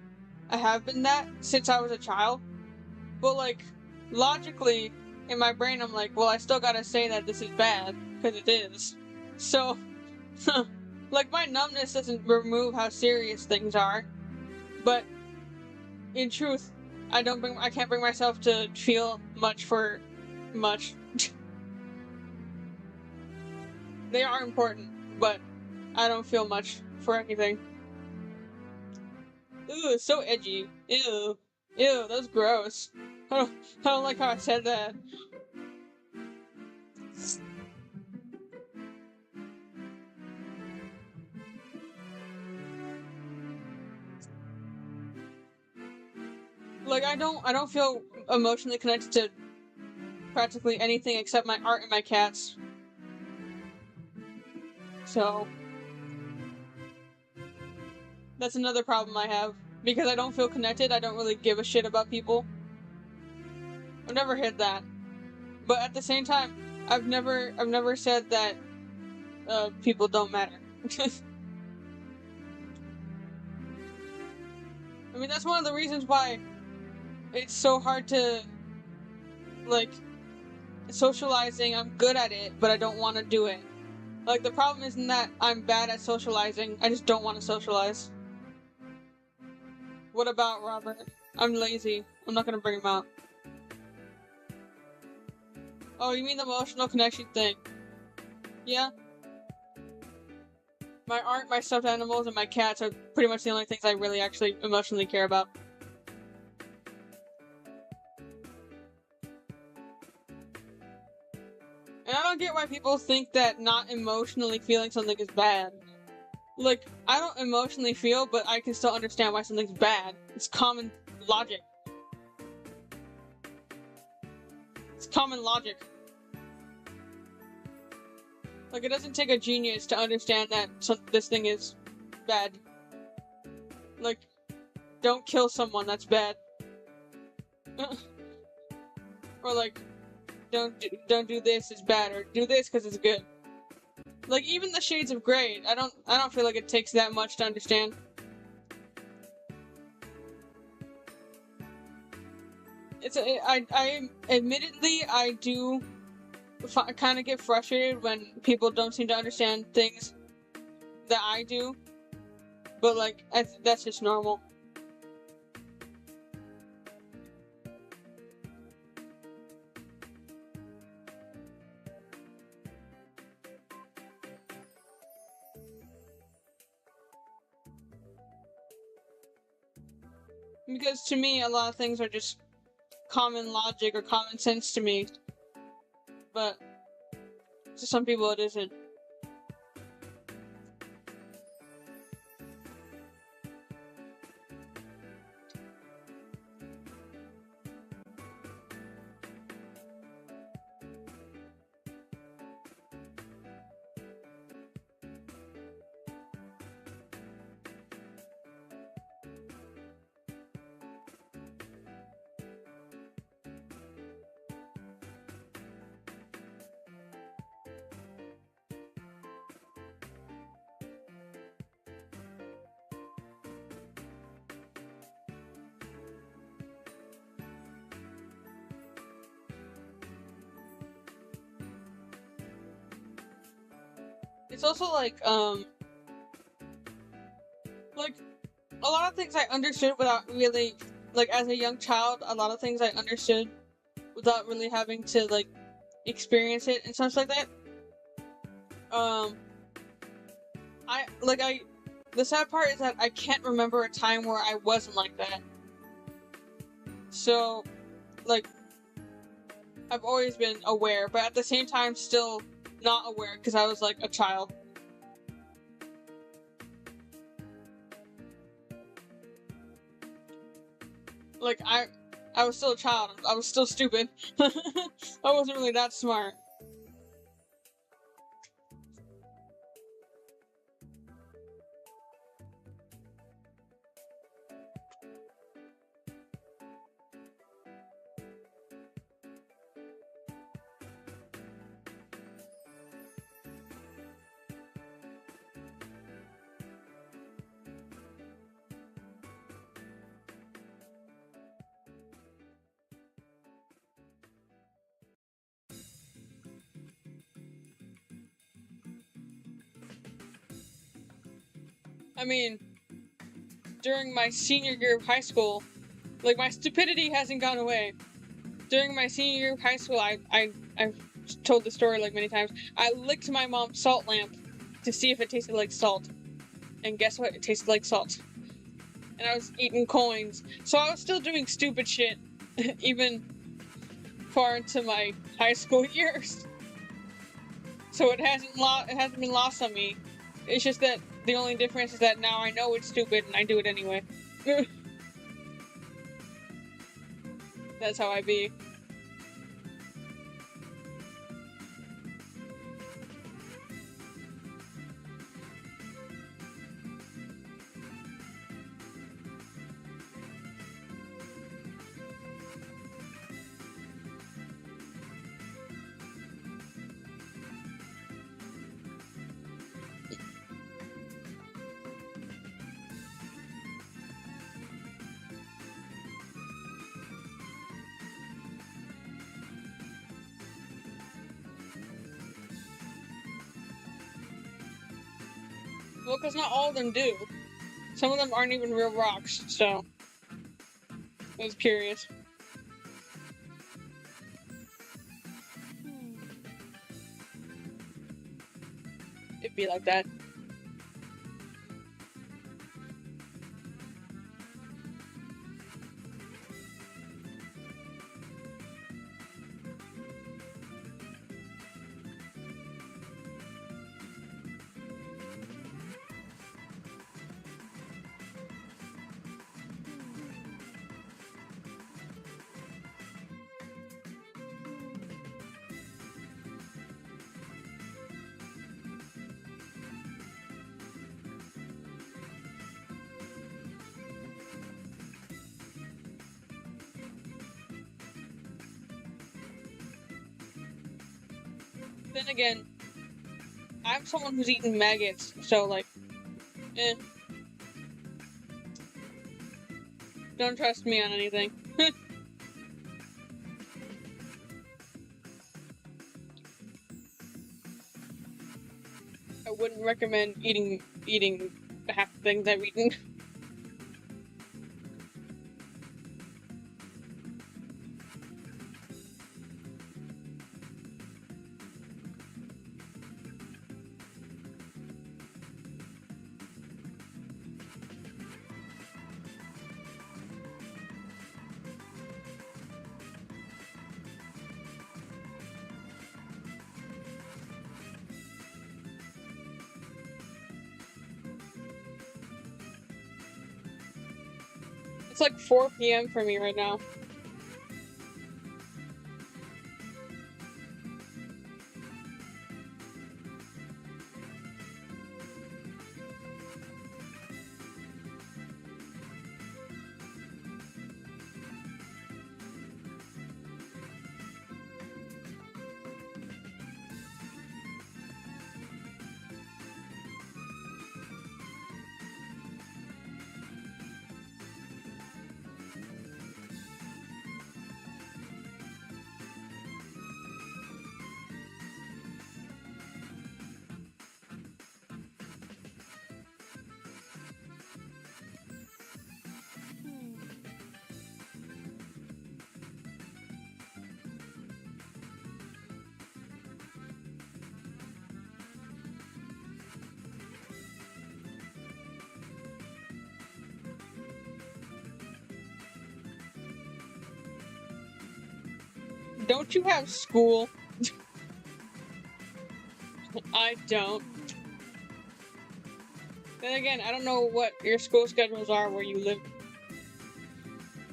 Speaker 1: I have been that since I was a child. But like, logically, in my brain, I'm like, well, I still gotta say that this is bad because it is. So, like, my numbness doesn't remove how serious things are. But in truth, I can't bring myself to feel much for much. They are important, but I don't feel much for anything. Ooh, it's so edgy. Ew. Ew, that's gross. I don't like how I said that. Like, I don't feel emotionally connected to practically anything except my art and my cats. So, that's another problem I have. Because I don't feel connected, I don't really give a shit about people. I've never hid that. But at the same time, I've never said that people don't matter. I mean, that's one of the reasons why it's so hard to, like, socializing. I'm good at it, but I don't want to do it. Like, the problem isn't that I'm bad at socializing, I just don't want to socialize. What about Robert? I'm lazy. I'm not gonna bring him out. Oh, you mean the emotional connection thing? Yeah? My art, my stuffed animals, and my cats are pretty much the only things I really actually emotionally care about. And I don't get why people think that not emotionally feeling something is bad. Like, I don't emotionally feel, but I can still understand why something's bad. It's common logic. It's common logic. Like, it doesn't take a genius to understand that this thing is bad. Like, don't kill someone, that's bad. Or like, don't do this, it's bad, or do this because it's good. Like, even the shades of gray, I don't feel like it takes that much to understand. I admittedly, I do kind of get frustrated when people don't seem to understand things that I do. But like, that's just normal. Because to me, a lot of things are just common logic or common sense to me. But to some people, it isn't. It's also like a lot of things I understood without really, like, as a young child, a lot of things I understood without really having to, like, experience it and stuff like that. Um, the sad part is that I can't remember a time where I wasn't like that. So, like, I've always been aware, but at the same time, still not aware because I was, like, a child. Like, I was still a child. I was still stupid. I wasn't really that smart. I mean, during my senior year of high school, like, my stupidity hasn't gone away. During my senior year of high school, I've told the story like many times. I licked my mom's salt lamp to see if it tasted like salt. And guess what? It tasted like salt. And I was eating coins. So I was still doing stupid shit, even far into my high school years. So it hasn't been lost on me. It's just that the only difference is that now I know it's stupid and I do it anyway. That's how I be. Well, because not all of them do. Some of them aren't even real rocks, so I was curious. It'd be like that. Then again, I'm someone who's eaten maggots, so like, eh. Don't trust me on anything. I wouldn't recommend eating half the things I've eaten. It's like 4 p.m. for me right now. Don't you have school? I don't. Then again, I don't know what your school schedules are where you live.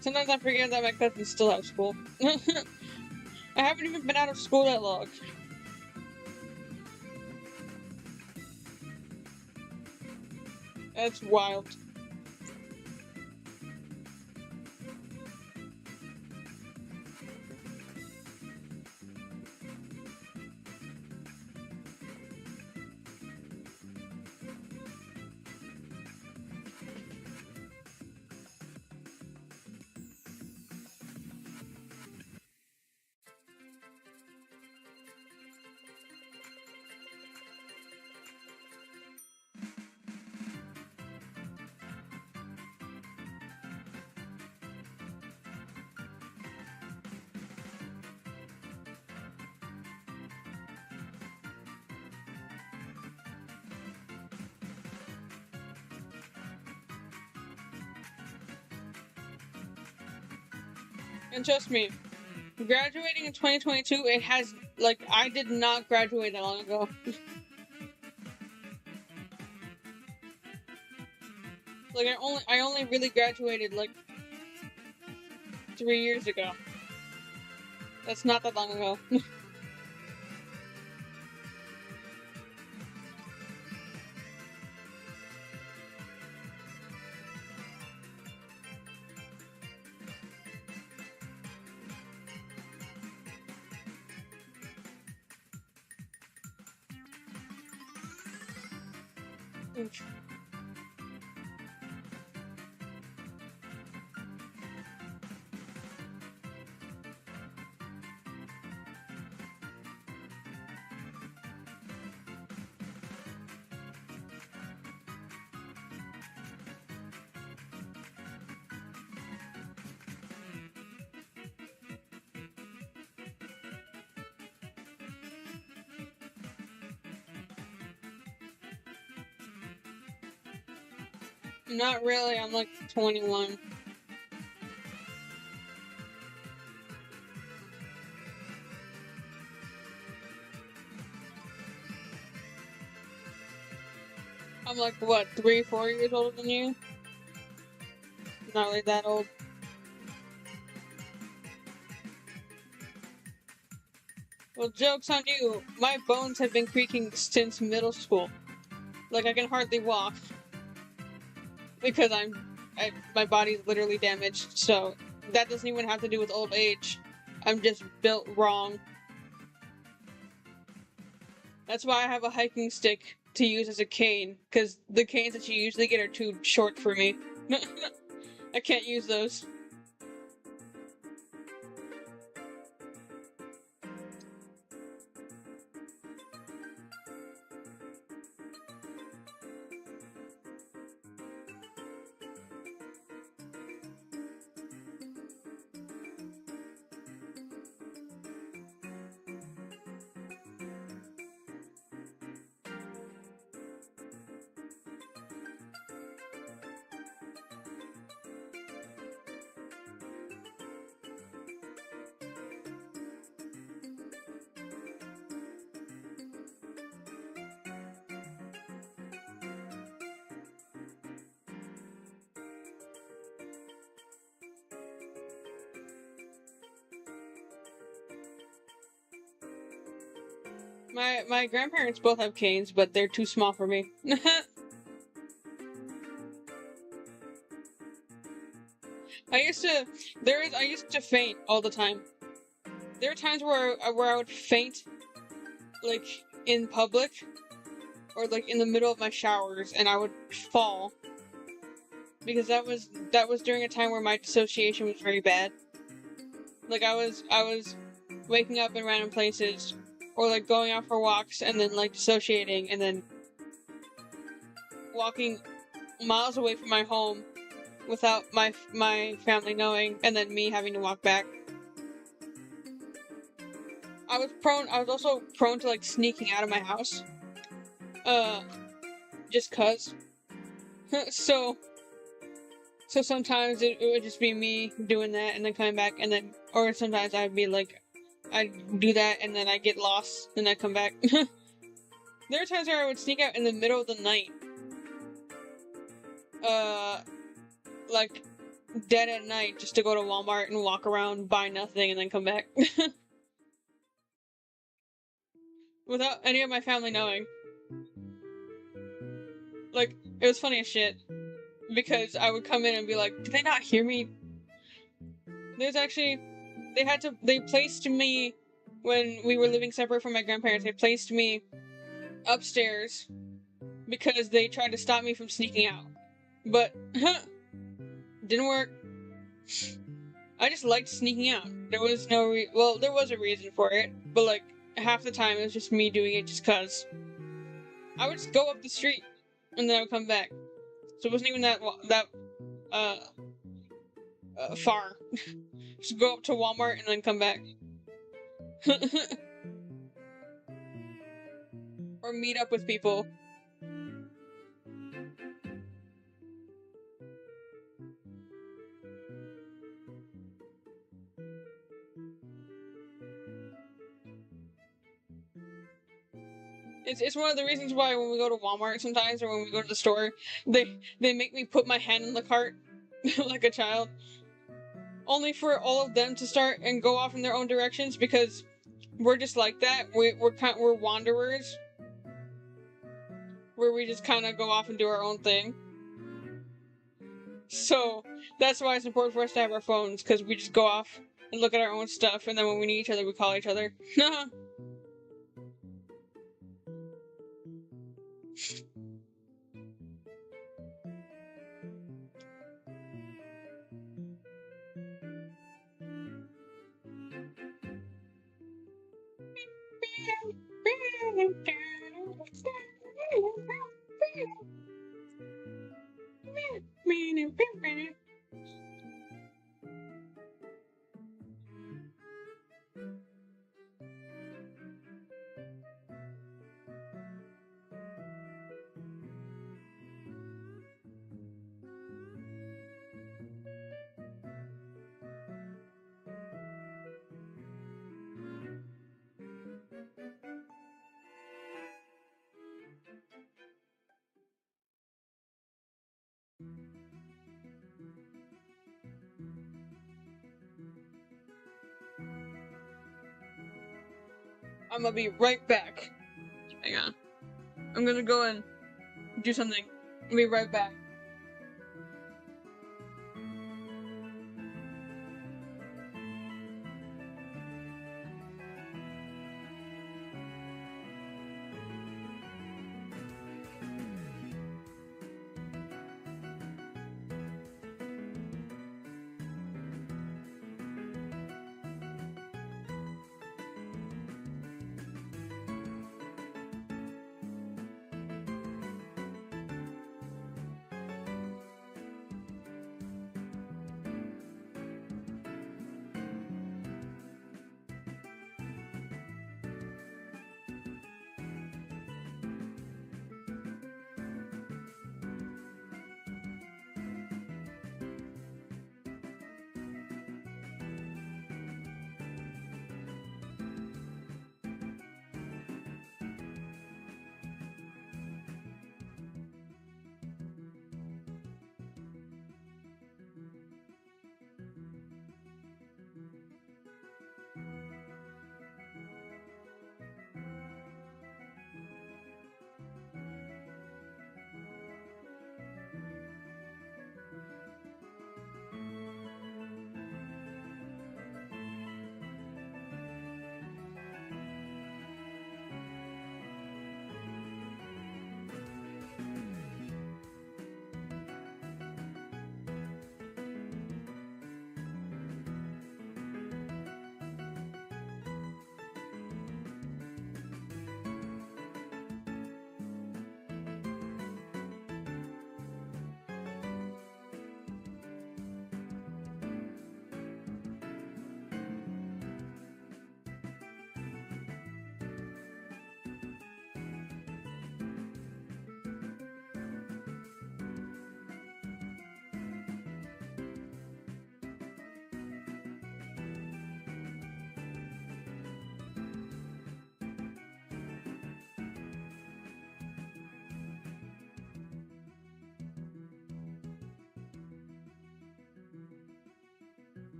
Speaker 1: Sometimes I forget that my cousins still have school. I haven't even been out of school that long. That's wild. And trust me, graduating in 2022, it has, like, I did not graduate that long ago. Like, I only really graduated, like, 3 years ago. That's not that long ago. Not really, I'm like 21. I'm like, what, 3, 4 years older than you? Not really that old. Well, joke's on you. My bones have been creaking since middle school. Like, I can hardly walk. Because my body's literally damaged, so that doesn't even have to do with old age. I'm just built wrong. That's why I have a hiking stick to use as a cane, because the canes that you usually get are too short for me. I can't use those. My grandparents both have canes, but they're too small for me. I used to faint all the time. There were times where I would faint, like, in public, or like in the middle of my showers, and I would fall. Because that was during a time where my dissociation was very bad. Like, I was waking up in random places, or like going out for walks and then like dissociating, and then walking miles away from my home without my family knowing, and then me having to walk back. I was also prone to like sneaking out of my house. Uh, just cuz. so so sometimes it would just be me doing that and then coming back, and then, or sometimes I'd do that and then I'd get lost and I'd come back. There are times where I would sneak out in the middle of the night. Uh, like, dead at night, just to go to Walmart and walk around, buy nothing, and then come back. Without any of my family knowing. Like, it was funny as shit. Because I would come in and be like, did they not hear me? There's actually, they placed me, when we were living separate from my grandparents, they placed me upstairs because they tried to stop me from sneaking out. But, didn't work. I just liked sneaking out. There was no well, there was a reason for it, but like, half the time it was just me doing it just cuz. I would just go up the street, and then I would come back. So it wasn't even uh, far. Just go up to Walmart and then come back. Or meet up with people. It's one of the reasons why when we go to Walmart sometimes or when we go to the store, they make me put my hand in the cart like a child. Only for all of them to start and go off in their own directions because we're just like that. We're wanderers. Where we just kind of go off and do our own thing. So that's why it's important for us to have our phones, because we just go off and look at our own stuff, and then when we need each other, we call each other. I'm gonna be right back. Hang on. I'm gonna go and do something. I'll be right back.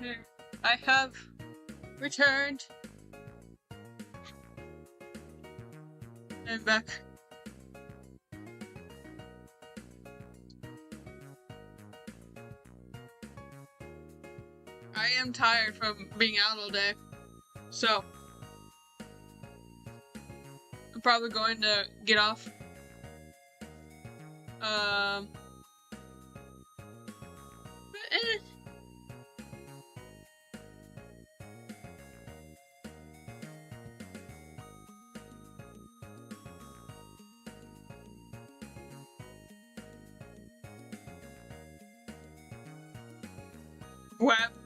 Speaker 1: Okay. I have returned. And back. I am tired from being out all day. So, I'm probably going to get off. Eh. Web.